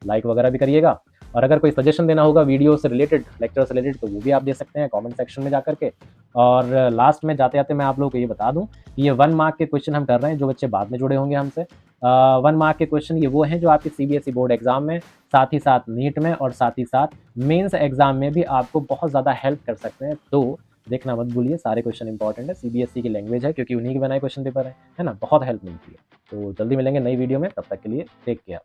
लाइक वगैरह भी करिएगा। और अगर कोई सजेशन देना होगा वीडियो से रिलेटेड, लेक्चर से रिलेटेड, तो वो भी आप दे सकते हैं कमेंट सेक्शन में जाकर के। और लास्ट में जाते जाते मैं आप लोगों को ये बता दूं कि ये 1 मार्क के क्वेश्चन हम कर रहे हैं, जो बच्चे बाद में जुड़े होंगे हमसे। 1 मार्क के क्वेश्चन ये वो हैं जो आपके सीबीएसई बोर्ड एग्जाम में, साथ ही साथ नीट में, और साथ ही साथ मेंस एग्जाम में भी आपको बहुत ज़्यादा हेल्प कर सकते हैं। तो देखना मत भूलिए, सारे क्वेश्चन इंपॉर्टेंट है, सीबीएसई की लैंग्वेज है, क्योंकि उन्हीं के बनाए क्वेश्चन पेपर है ना, बहुत हेल्प मिलती है। तो जल्दी मिलेंगे नई वीडियो में, तब तक के लिए टेक केयर।